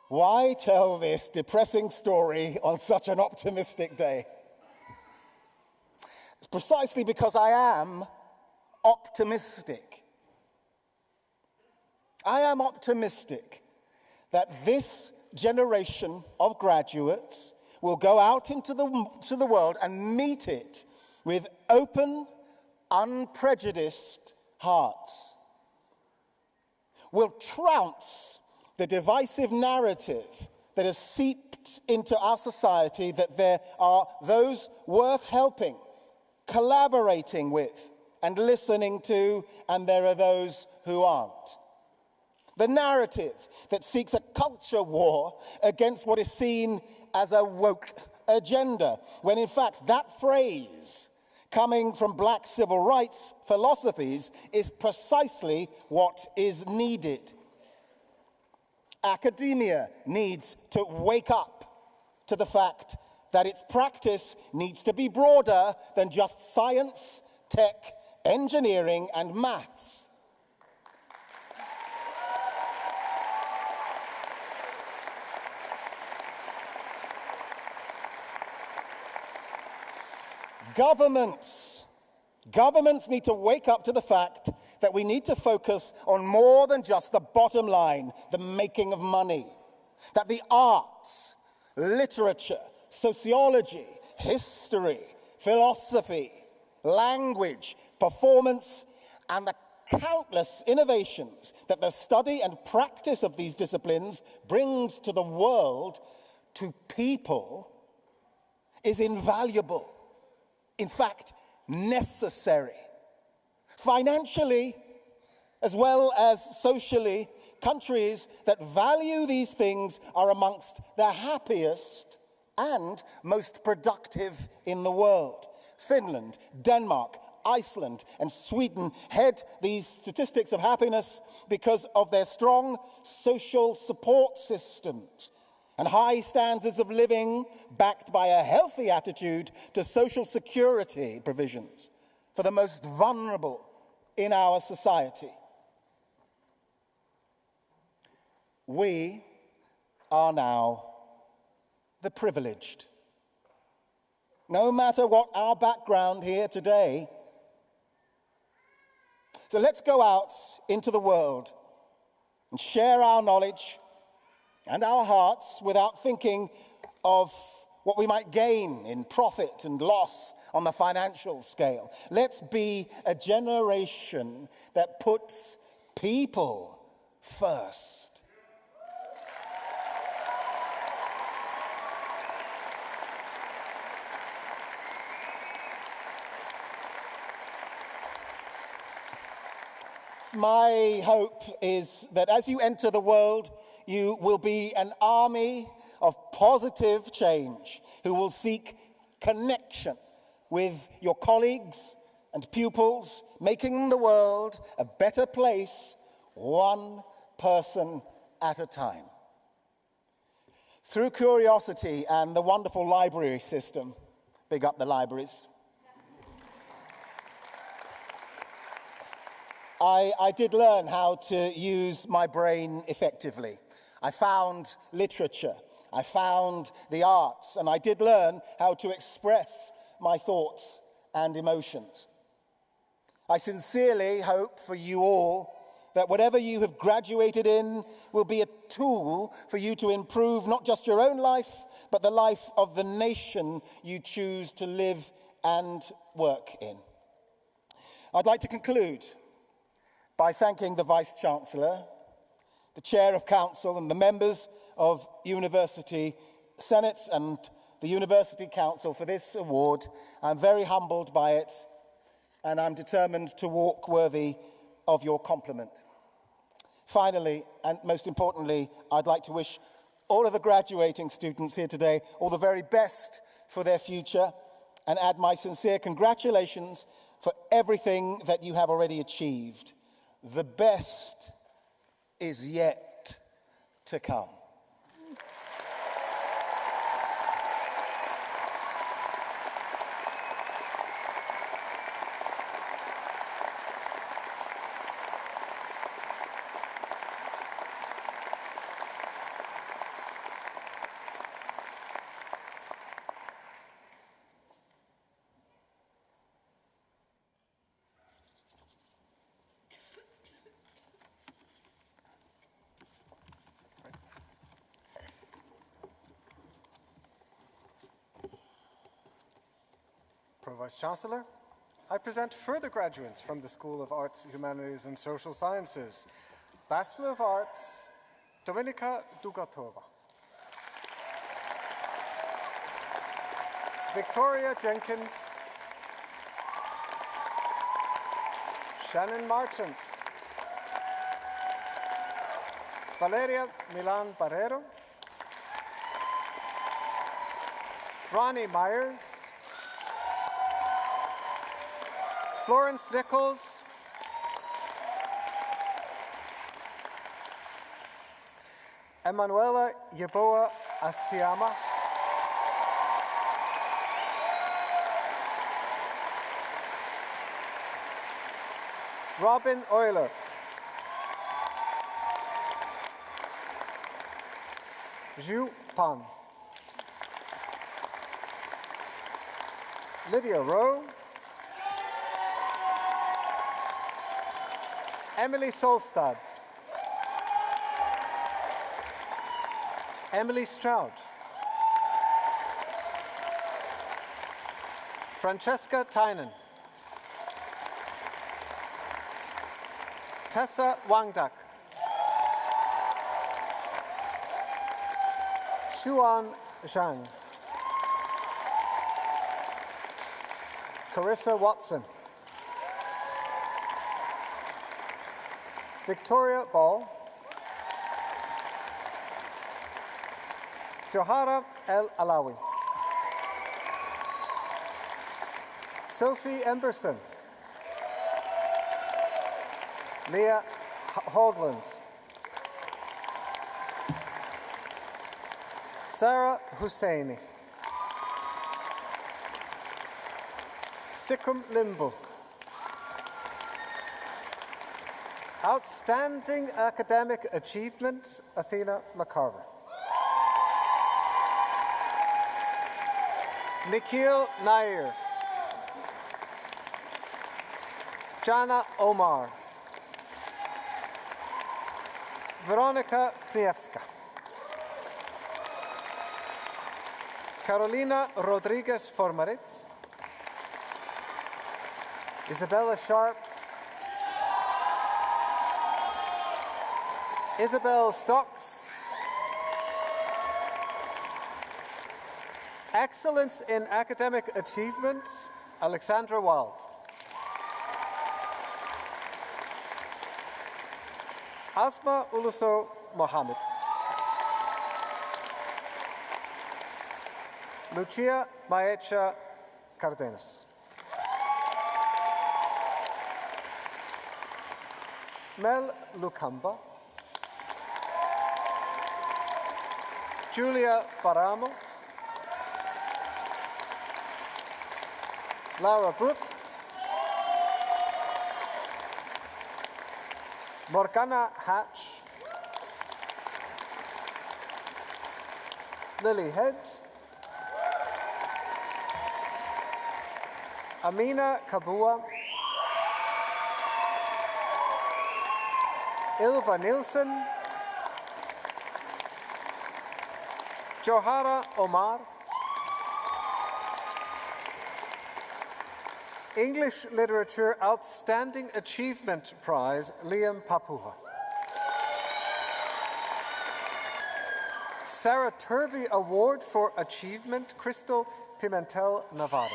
Why tell this depressing story on such an optimistic day? It's precisely because I am optimistic. I am optimistic that this generation of graduates will go out into the world and meet it with open, unprejudiced hearts. Will trounce the divisive narrative that has seeped into our society that there are those worth helping, collaborating with, and listening to, and there are those who aren't. The narrative that seeks a culture war against what is seen as a woke agenda, when in fact that phrase, coming from black civil rights philosophies, is precisely what is needed. Academia needs to wake up to the fact that its practice needs to be broader than just science, tech, engineering, and maths. Governments need to wake up to the fact that we need to focus on more than just the bottom line, the making of money. That the arts, literature, sociology, history, philosophy, language, performance, and the countless innovations that the study and practice of these disciplines brings to the world, to people, is invaluable. In fact, necessary. Financially, as well as socially, countries that value these things are amongst the happiest and most productive in the world. Finland, Denmark, Iceland, and Sweden head these statistics of happiness because of their strong social support systems and high standards of living backed by a healthy attitude to social security provisions for the most vulnerable in our society. We are now the privileged. No matter what our background here today. So let's go out into the world and share our knowledge and our hearts without thinking of what we might gain in profit and loss on the financial scale. Let's be a generation that puts people first. My hope is that as you enter the world, you will be an army of positive change who will seek connection with your colleagues and pupils, making the world a better place, one person at a time. Through curiosity and the wonderful library system, big up the libraries, I did learn how to use my brain effectively. I found literature, I found the arts, and I did learn how to express my thoughts and emotions. I sincerely hope for you all that whatever you have graduated in will be a tool for you to improve not just your own life, but the life of the nation you choose to live and work in. I'd like to conclude by thanking the Vice-Chancellor, the Chair of Council, and the members of University Senate and the University Council for this award. I'm very humbled by it, and I'm determined to walk worthy of your compliment. Finally, and most importantly, I'd like to wish all of the graduating students here today all the very best for their future, and add my sincere congratulations for everything that you have already achieved. The best is yet to come. Pro-Vice-Chancellor, I present further graduates from the School of Arts, Humanities and Social Sciences. Bachelor of Arts, Dominika Dugatova. Victoria Jenkins. Shannon Martins. Valeria Milan Barrero. Ronnie Myers. Florence Nichols. Emanuela Yeboah Asiama. Robin Euler. Zhu Pan. Lydia Rowe. Emily Solstad. Emily Stroud. Francesca Tynan. Tessa Wangdak. Xuan Zhang. Carissa Watson. Victoria Ball. Johara El Alawi. Sophie Emberson. Leah Hogland. Sarah Husseini. Sikram Limbu. Outstanding academic achievement, Athena McCarver. Nikhil Nair. Jana Omar. Veronica Prievska. Carolina Rodriguez Formaritz. Isabella Sharp. Isabel Stocks. Excellence in academic achievement, Alexandra Wild. Asma Uluso Mohammed. Lucia Maecha Cardenas. Mel Lukamba. Julia Baramo. Laura Brooke. Morgana Hatch. Lily Head. Amina Kabua. Ilva Nilsson. Johara Omar. English Literature Outstanding Achievement Prize, Liam Papuha. Sarah Turvey Award for Achievement, Crystal Pimentel Navarro.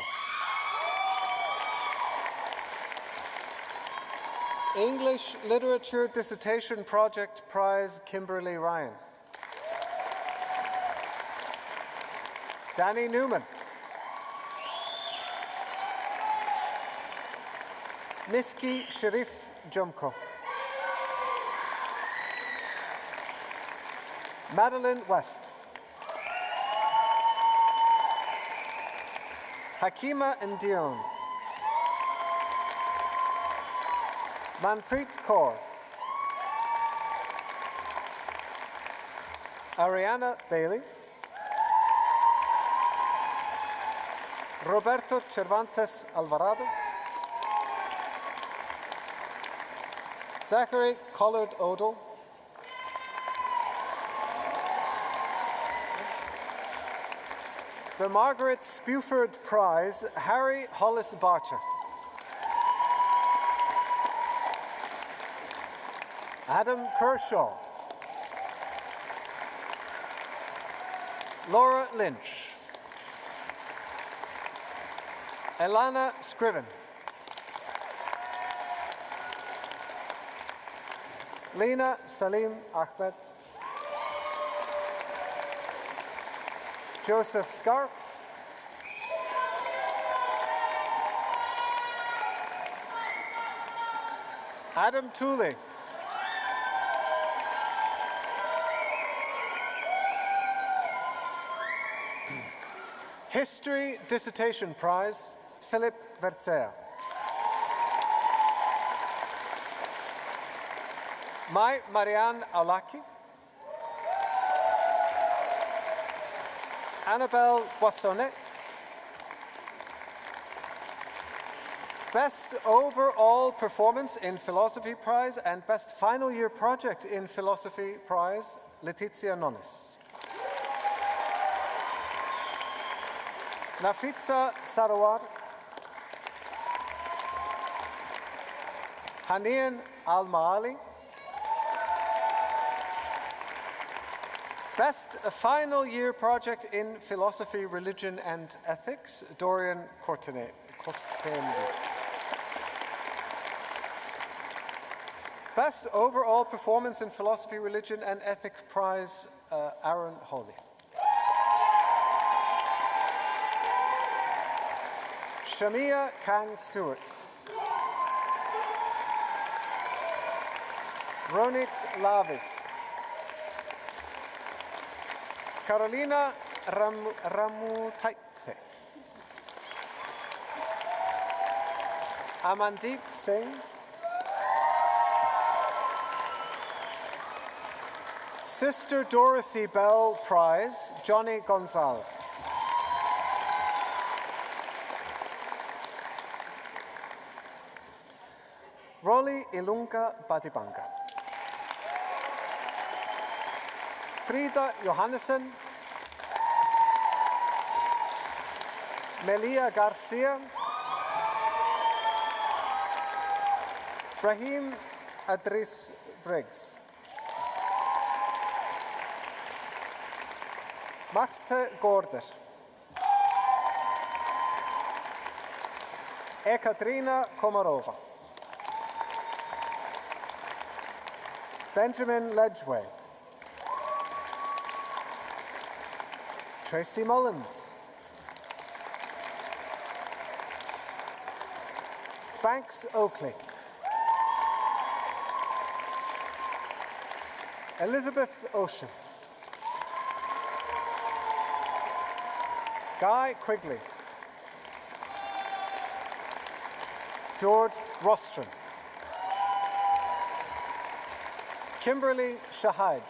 English Literature Dissertation Project Prize, Kimberly Ryan. Danny Newman. Miski Sharif Jumko. Madeline West. Hakima Ndion. Manpreet Kaur. Ariana Bailey. Roberto Cervantes Alvarado. Zachary Collard Odell. The Margaret Spuford Prize, Harry Hollis Barcher. Adam Kershaw. Laura Lynch. Elana Scriven. Lena Salim Ahmed. Joseph Scarf. Adam Tooley. History Dissertation Prize, Philip Vercea. Mai Marianne Aulaki. Annabelle Boissonnet. Best Overall Performance in Philosophy Prize and Best Final Year Project in Philosophy Prize, Letizia Nonis. Nafitza Sarawar. Hanian Al-Maali. Best Final Year Project in Philosophy, Religion and Ethics, Dorian Cortenay. Best Overall Performance in Philosophy, Religion and Ethics Prize, Aaron Hawley. Shamia Kang Stewart. Ronit Lavi. Carolina Ramutaitse. Amandeep Singh. Sister Dorothy Bell Prize, Johnny Gonzalez. Roli Ilunga Batibanga. Frida Johannessen. Melia Garcia. Brahim Adris Briggs. Martha Gorder. Ekaterina Komarova. Benjamin Ledgway. Tracy Mullins. Banks Oakley. Elizabeth Ocean. Guy Quigley. George Rostron. Kimberly Shahaj.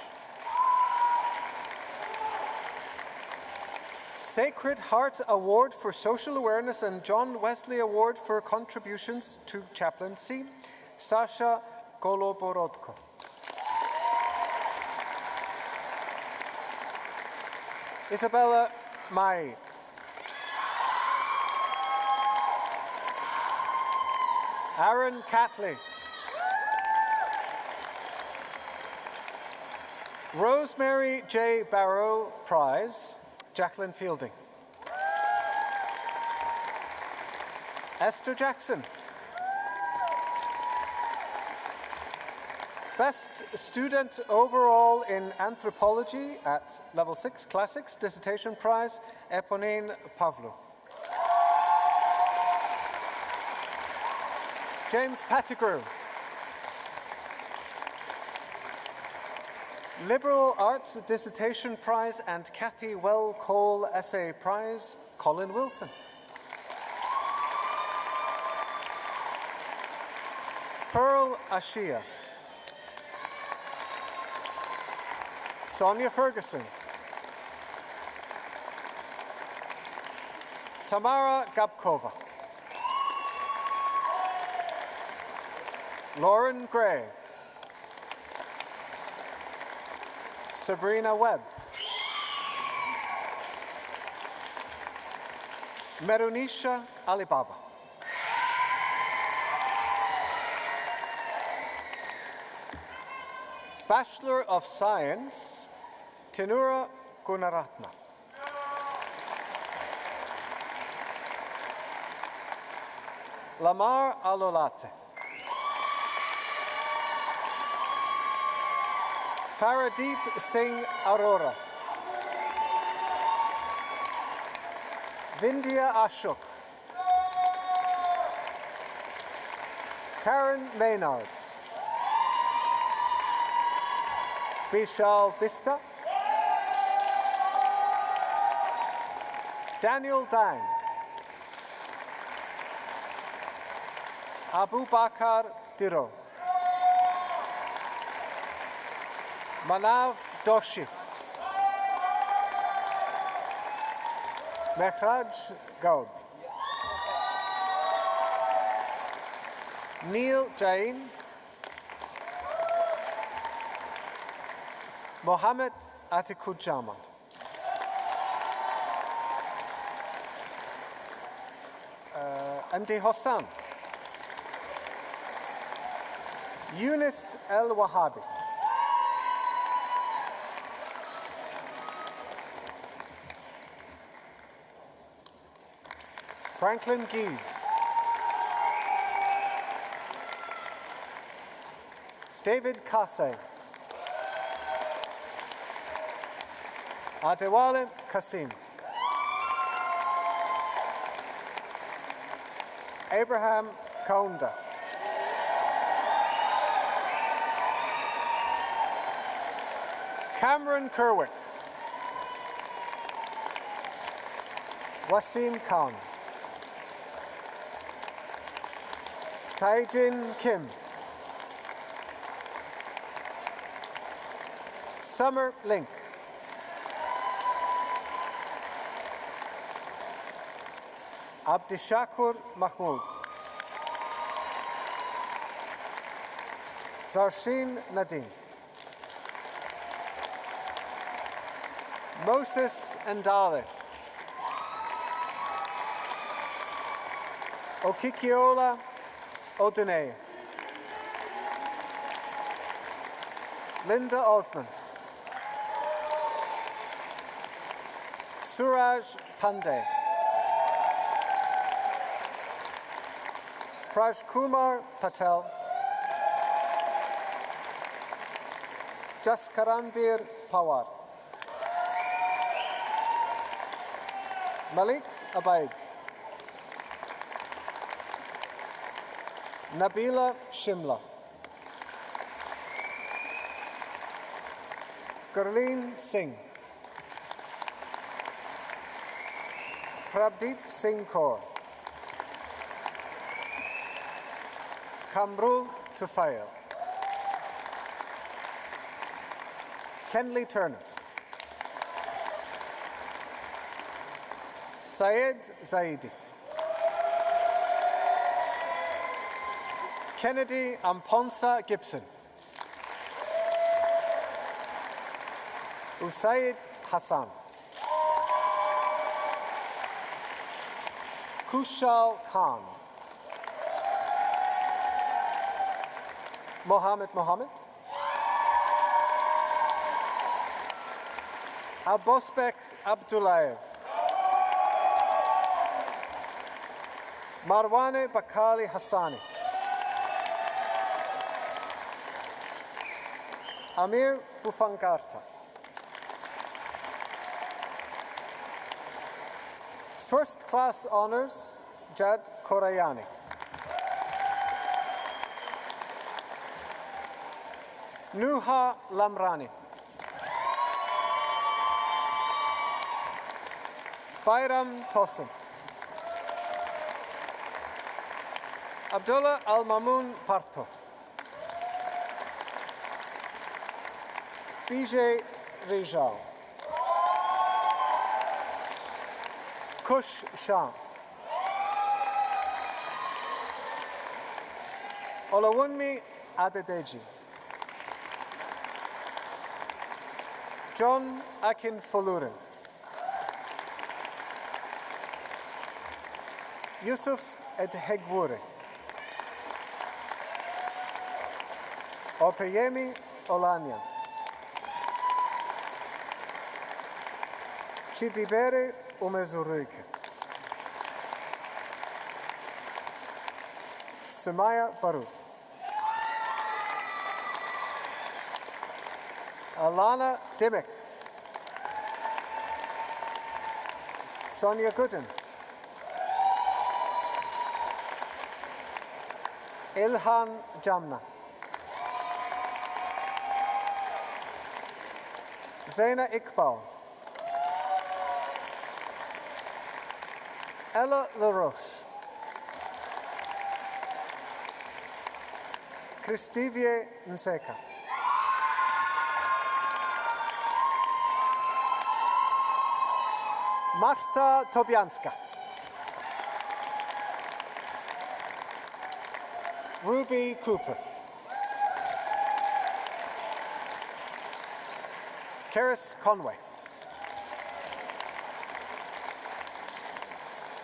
Sacred Heart Award for Social Awareness and John Wesley Award for Contributions to Chaplaincy, Sasha Goloborodko. Isabella Mai. Aaron Catley. Rosemary J. Barrow Prize, Jacqueline Fielding. Esther Jackson. Best Student Overall in Anthropology at Level 6 Classics, Dissertation Prize, Eponine Pavlou. James Pettigrew. Liberal Arts Dissertation Prize and Cathy Well Cole Essay Prize, Colin Wilson. Pearl Ashia. Sonia Ferguson. Tamara Gabkova. Lauren Gray. Sabrina Webb. Merunisha Alibaba. Bachelor of Science, Tinura Gunaratna. Lamar Alolate. Faradeep Singh Arora. Vindhya Ashok. Karen Maynard. Vishal Bista. Daniel Dang. Abu Bakar Diro. Manav Doshi. Mehraj Gaud. Neil Jain. Mohammed Atikujaman. MD Hossan. Yunus El Wahabi. Franklin Gibbs. David Kase. Adewale Kasim. Abraham Kaunda. Cameron Kerwick. Wasim Khan. Taijin Kim. Summer Link. Abdishakur Mahmoud. Zarshin Nadim. Moses Ndale. Okikiola Odune. Linda Osman. Suraj Pandey. Prajkumar Patel. Jaskaranbir Pawar. Malik Abaid. Nabila Shimla. Gurleen Singh. Prabdeep Singh Kaur. Kamrul Tufail. Kenley Turner. Syed Zaidi. Kennedy Amponsa Gibson. Usaid Hassan. Kushal Khan. Mohammed Mohammed. Abosbek Abdullayev. Marwane Bakali Hassani. Amir Bufangarta. First class honors, Jad Korayani. Nuha Lamrani. Bayram Tosin. Abdullah Al-Mamoun Parto. BJ Rijal. Kush Shah. Olawunmi Adedeji. John Akin Folurin. Yusuf Edhegwure. Opeyemi Olanian. Chidibere Umezuruike. Sumaya Barut. Alana Dimmick. Sonia Gooden. Ilhan Jamna. Zaina Iqbal. Ella LaRoche. Christivie Nseka. Marta Tobianska. Ruby Cooper. Keris Conway.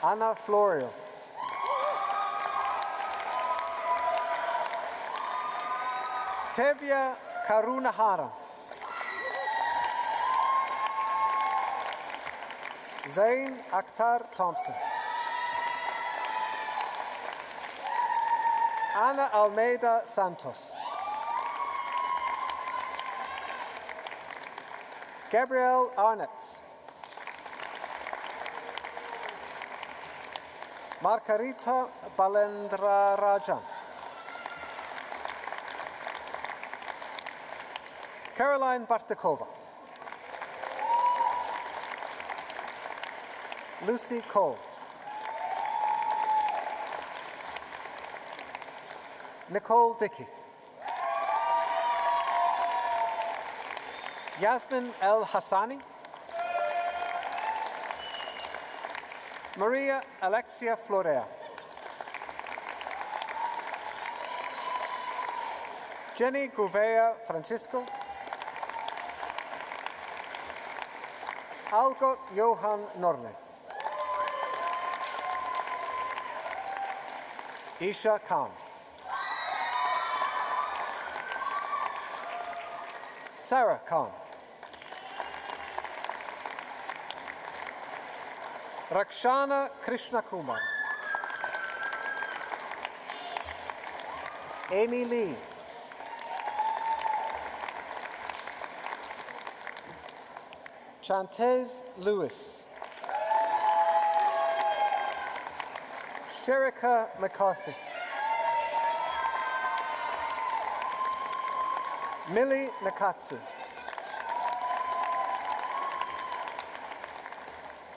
Anna Florio. Tevya Karunaharan. Zain Akhtar Thompson. Ana Almeida Santos. Gabrielle Arnett. Margarita Balendra-Rajan. Caroline Bartikova. Lucy Cole. Nicole Dickey. Yasmin El Hassani. Maria Alexia Florea. Jenny Gouveia Francisco. Algot Johan Norley. Isha Khan. Sarah Khan. Rakshana Krishnakumar. Amy Lee. Chantez Lewis. Sherika McCarthy. Millie Nakatsu.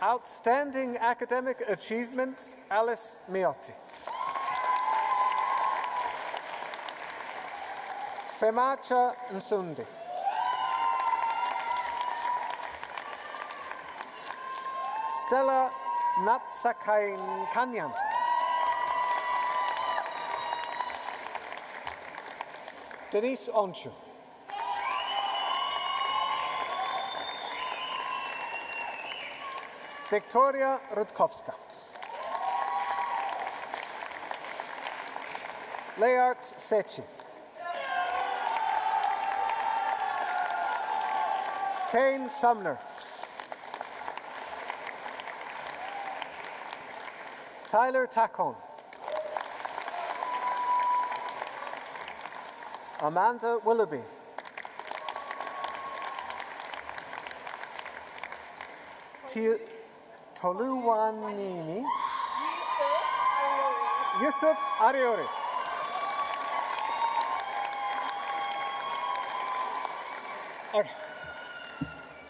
Outstanding academic achievement, Alice Miotti. Femacha Nsundi. Stella Natsakainkanyan. Denise Onchu. Victoria Rutkowska. Leart Sechi. Kane Sumner. Tyler Tacon. Amanda Willoughby. Toluwanimi. Yusuf Ariori. Okay.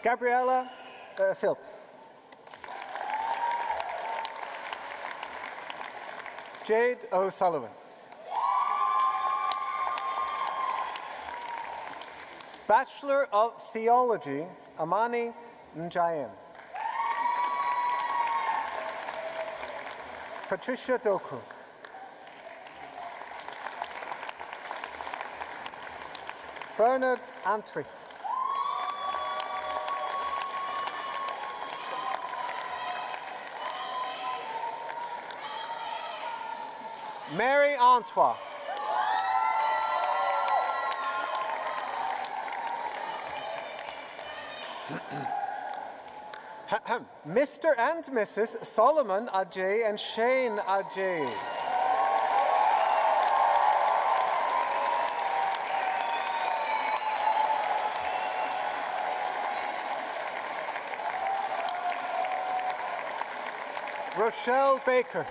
Gabriella Philp. Jade O'Sullivan. Bachelor of Theology, Amani Njayem. Patricia Doku. Bernard Antwi. Mary Antoine. Mr. and Mrs. Solomon Ajay and Shane Ajay. Rochelle Baker.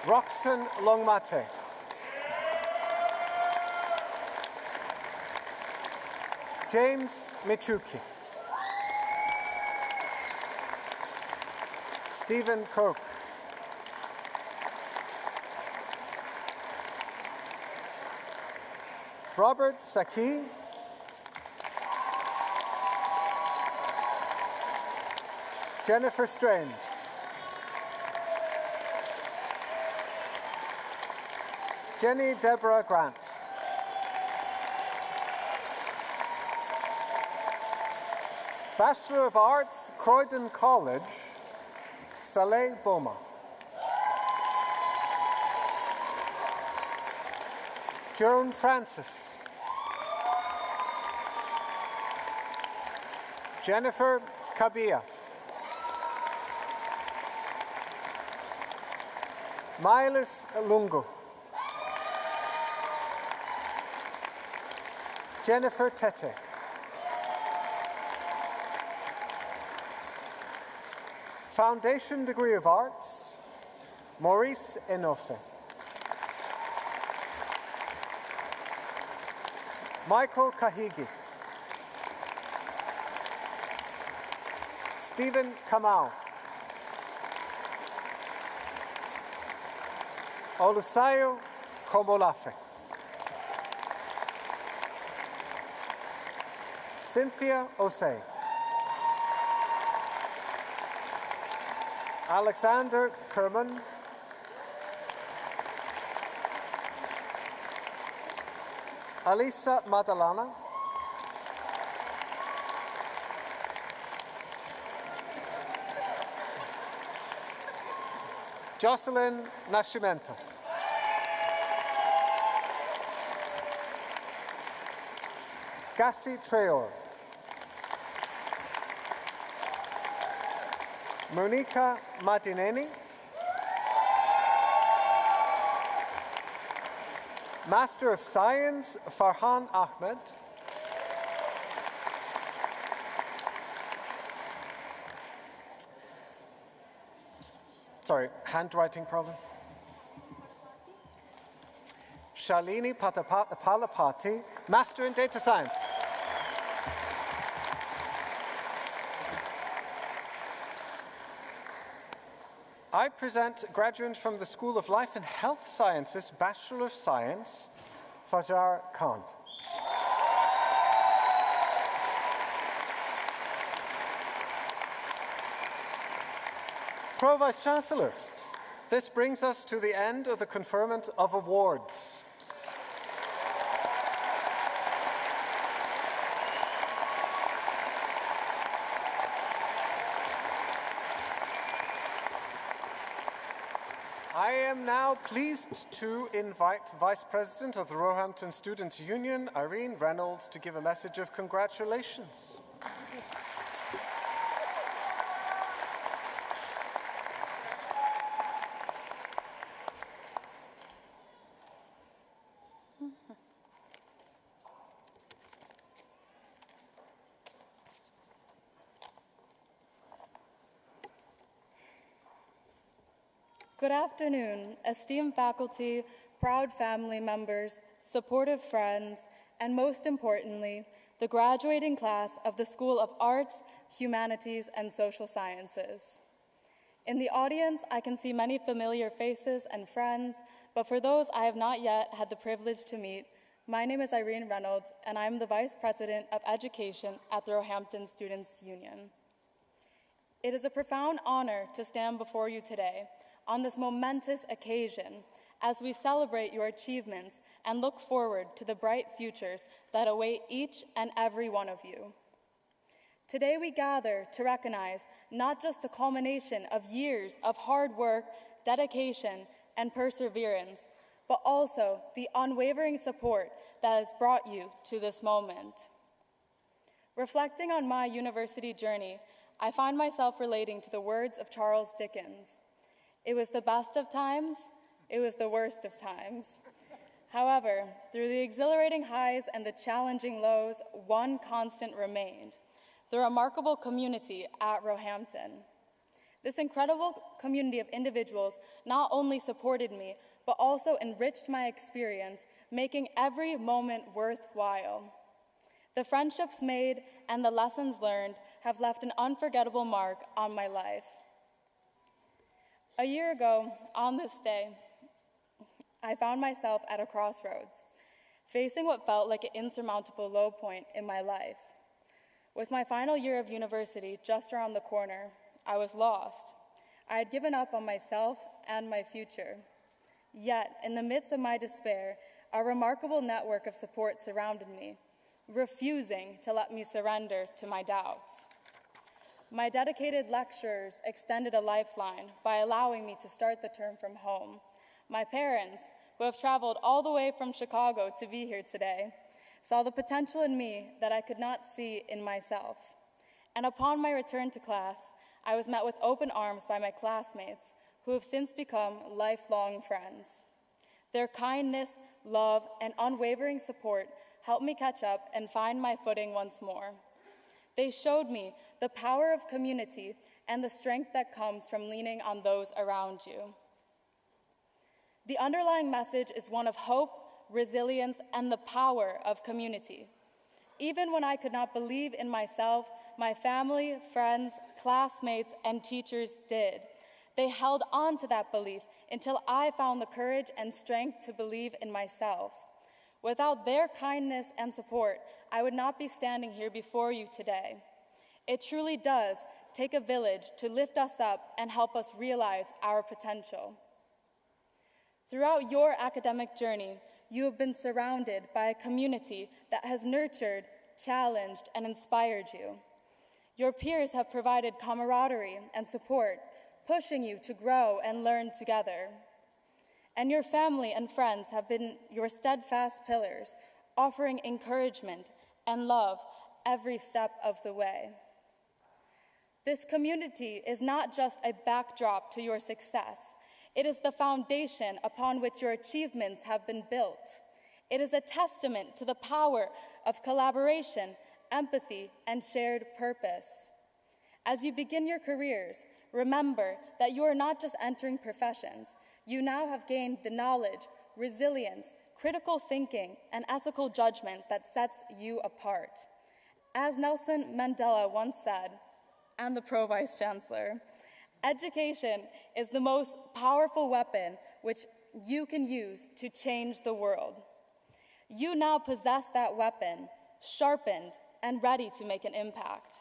Roxanne Longmate. James Michuki. Stephen Cook. Robert Saki. Jennifer Strange. Jenny Deborah Grant. Bachelor of Arts, Croydon College, Saleh Boma. Joan Francis. Jennifer Kabia. Miles Lungu. Jennifer Tete. Foundation degree of Arts, Maurice Enofe. Michael Kahigi. Stephen Kamau. Olusayo Komolafe. Cynthia Osei. Alexander Kermond. Alisa Madalana. Jocelyn Nascimento. Gassi Treor. Monica Madineni. Master of Science, Farhan Ahmed. Sorry, handwriting problem. Shalini Palapati, Master in Data Science. I present graduates from the School of Life and Health Sciences, Bachelor of Science, Fajar Khan. Pro-Vice Chancellor, this brings us to the end of the conferment of awards. I am now pleased to invite Vice President of the Roehampton Students' Union, Irene Reynolds, to give a message of congratulations. Good afternoon, esteemed faculty, proud family members, supportive friends, and most importantly, the graduating class of the School of Arts, Humanities, and Social Sciences. In the audience, I can see many familiar faces and friends, but for those I have not yet had the privilege to meet, my name is Irene Reynolds, and I'm the Vice President of Education at the Roehampton Students' Union. It is a profound honor to stand before you today on this momentous occasion as we celebrate your achievements and look forward to the bright futures that await each and every one of you. Today we gather to recognize not just the culmination of years of hard work, dedication, and perseverance, but also the unwavering support that has brought you to this moment. Reflecting on my university journey, I find myself relating to the words of Charles Dickens. It was the best of times, it was the worst of times. However, through the exhilarating highs and the challenging lows, one constant remained: the remarkable community at Roehampton. This incredible community of individuals not only supported me, but also enriched my experience, making every moment worthwhile. The friendships made and the lessons learned have left an unforgettable mark on my life. A year ago, on this day, I found myself at a crossroads, facing what felt like an insurmountable low point in my life. With my final year of university just around the corner, I was lost. I had given up on myself and my future. Yet, in the midst of my despair, a remarkable network of support surrounded me, refusing to let me surrender to my doubts. My dedicated lecturers extended a lifeline by allowing me to start the term from home. My parents, who have traveled all the way from Chicago to be here today, saw the potential in me that I could not see in myself. And upon my return to class, I was met with open arms by my classmates, who have since become lifelong friends. Their kindness, love, and unwavering support helped me catch up and find my footing once more. They showed me the power of community and the strength that comes from leaning on those around you. The underlying message is one of hope, resilience, and the power of community. Even when I could not believe in myself, my family, friends, classmates, and teachers did. They held on to that belief until I found the courage and strength to believe in myself. Without their kindness and support, I would not be standing here before you today. It truly does take a village to lift us up and help us realize our potential. Throughout your academic journey, you have been surrounded by a community that has nurtured, challenged, and inspired you. Your peers have provided camaraderie and support, pushing you to grow and learn together. And your family and friends have been your steadfast pillars, offering encouragement and love every step of the way. This community is not just a backdrop to your success. It is the foundation upon which your achievements have been built. It is a testament to the power of collaboration, empathy, and shared purpose. As you begin your careers, remember that you are not just entering professions. You now have gained the knowledge, resilience, critical thinking, and ethical judgment that sets you apart. As Nelson Mandela once said, and the Pro-Vice Chancellor, education is the most powerful weapon which you can use to change the world. You now possess that weapon, sharpened and ready to make an impact.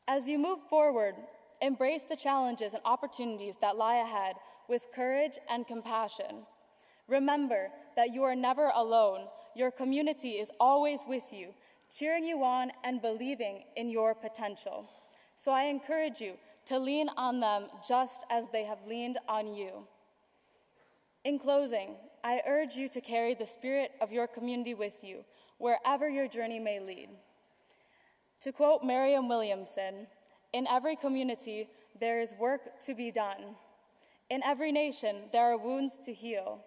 As you move forward, embrace the challenges and opportunities that lie ahead with courage and compassion. Remember that you are never alone. Your community is always with you, cheering you on and believing in your potential. So I encourage you to lean on them just as they have leaned on you. In closing, I urge you to carry the spirit of your community with you, wherever your journey may lead. To quote Marianne Williamson, "In every community, there is work to be done. In every nation, there are wounds to heal.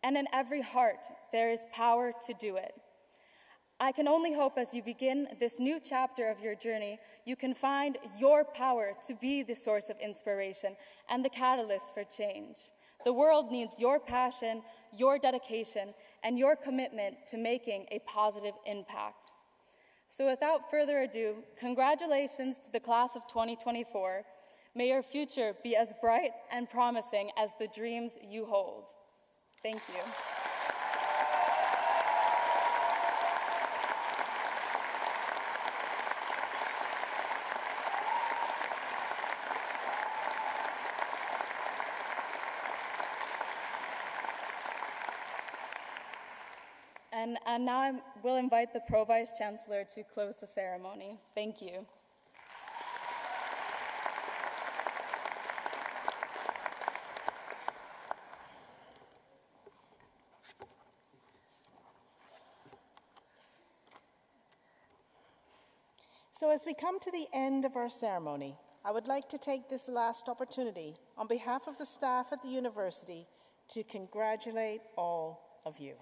And in every heart, there is power to do it." I can only hope as you begin this new chapter of your journey, you can find your power to be the source of inspiration and the catalyst for change. The world needs your passion, your dedication, and your commitment to making a positive impact. So without further ado, congratulations to the class of 2024. May your future be as bright and promising as the dreams you hold. Thank you. And now I will invite the Pro-Vice Chancellor to close the ceremony. Thank you. So as we come to the end of our ceremony, I would like to take this last opportunity on behalf of the staff at the university to congratulate all of you.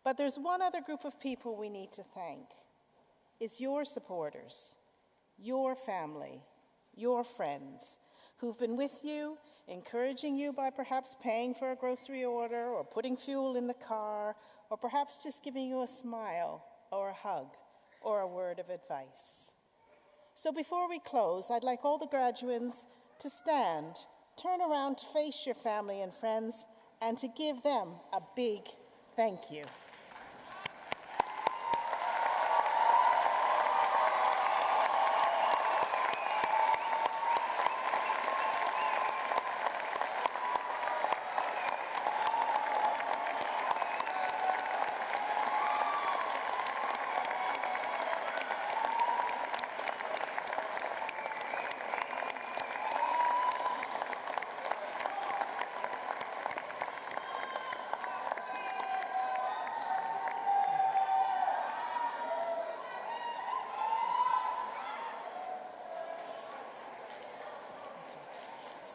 But there's one other group of people we need to thank. It's your supporters, your family, your friends who've been with you, encouraging you by perhaps paying for a grocery order or putting fuel in the car, or perhaps just giving you a smile or a hug or a word of advice. So before we close, I'd like all the graduates to stand, turn around to face your family and friends, and to give them a big thank you.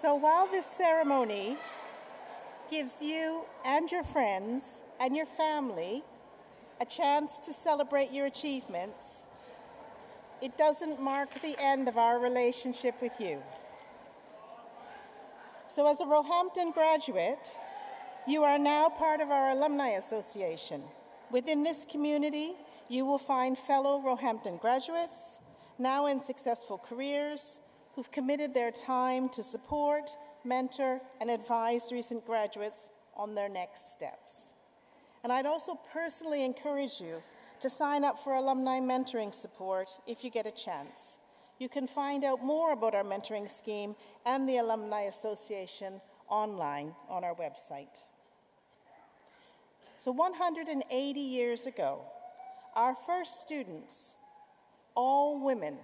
So while this ceremony gives you and your friends and your family a chance to celebrate your achievements, it doesn't mark the end of our relationship with you. So as a Roehampton graduate, you are now part of our Alumni Association. Within this community, you will find fellow Roehampton graduates, now in successful careers, who've committed their time to support, mentor, and advise recent graduates on their next steps. And I'd also personally encourage you to sign up for alumni mentoring support if you get a chance. You can find out more about our mentoring scheme and the Alumni Association online on our website. So 180 years ago, our first students, all women,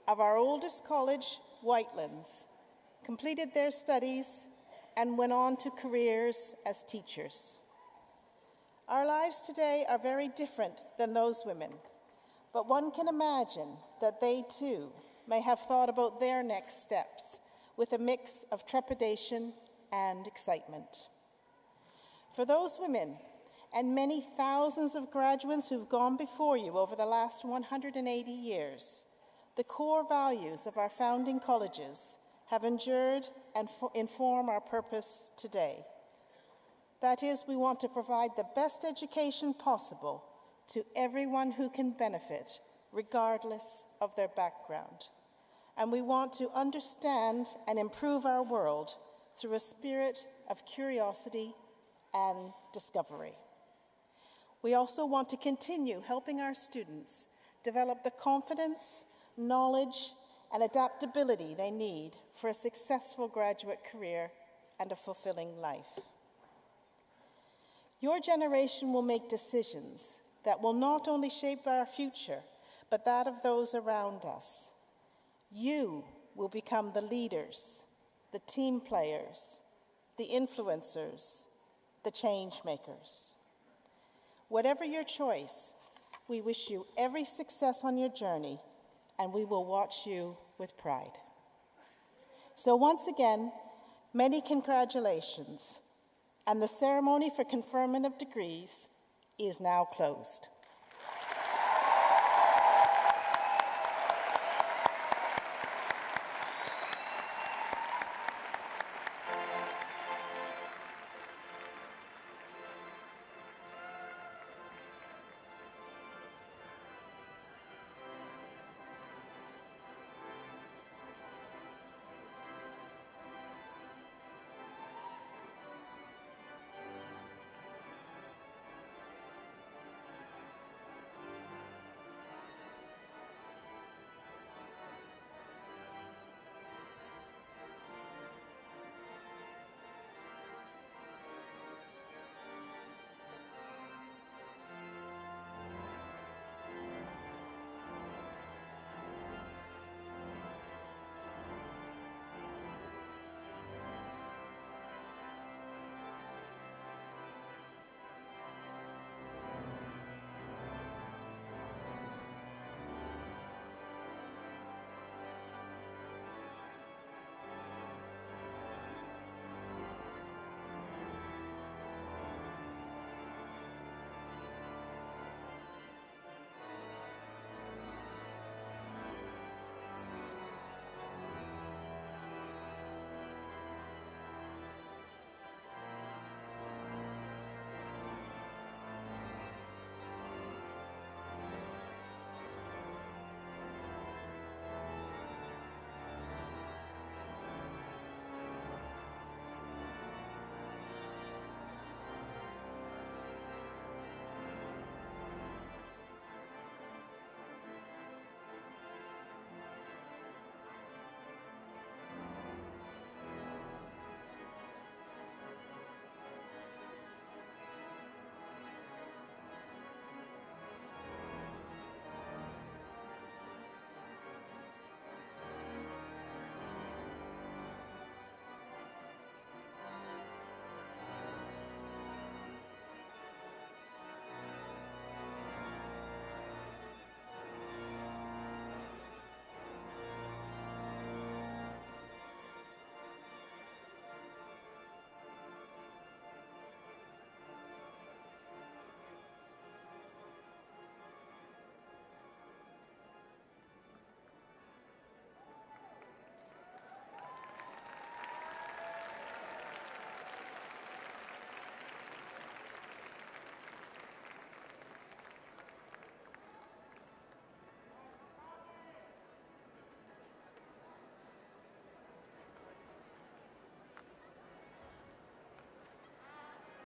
of our oldest college, Whitelands, completed their studies and went on to careers as teachers. Our lives today are very different than those women, but one can imagine that they too may have thought about their next steps with a mix of trepidation and excitement. For those women and many thousands of graduates who've gone before you over the last 180 years, the core values of our founding colleges have endured and inform our purpose today. That is, we want to provide the best education possible to everyone who can benefit, regardless of their background. And we want to understand and improve our world through a spirit of curiosity and discovery. We also want to continue helping our students develop the confidence, knowledge, and adaptability they need for a successful graduate career and a fulfilling life. Your generation will make decisions that will not only shape our future, but that of those around us. You will become the leaders, the team players, the influencers, the change makers. Whatever your choice, we wish you every success on your journey, and we will watch you with pride. So once again, many congratulations, and the ceremony for conferment of degrees is now closed.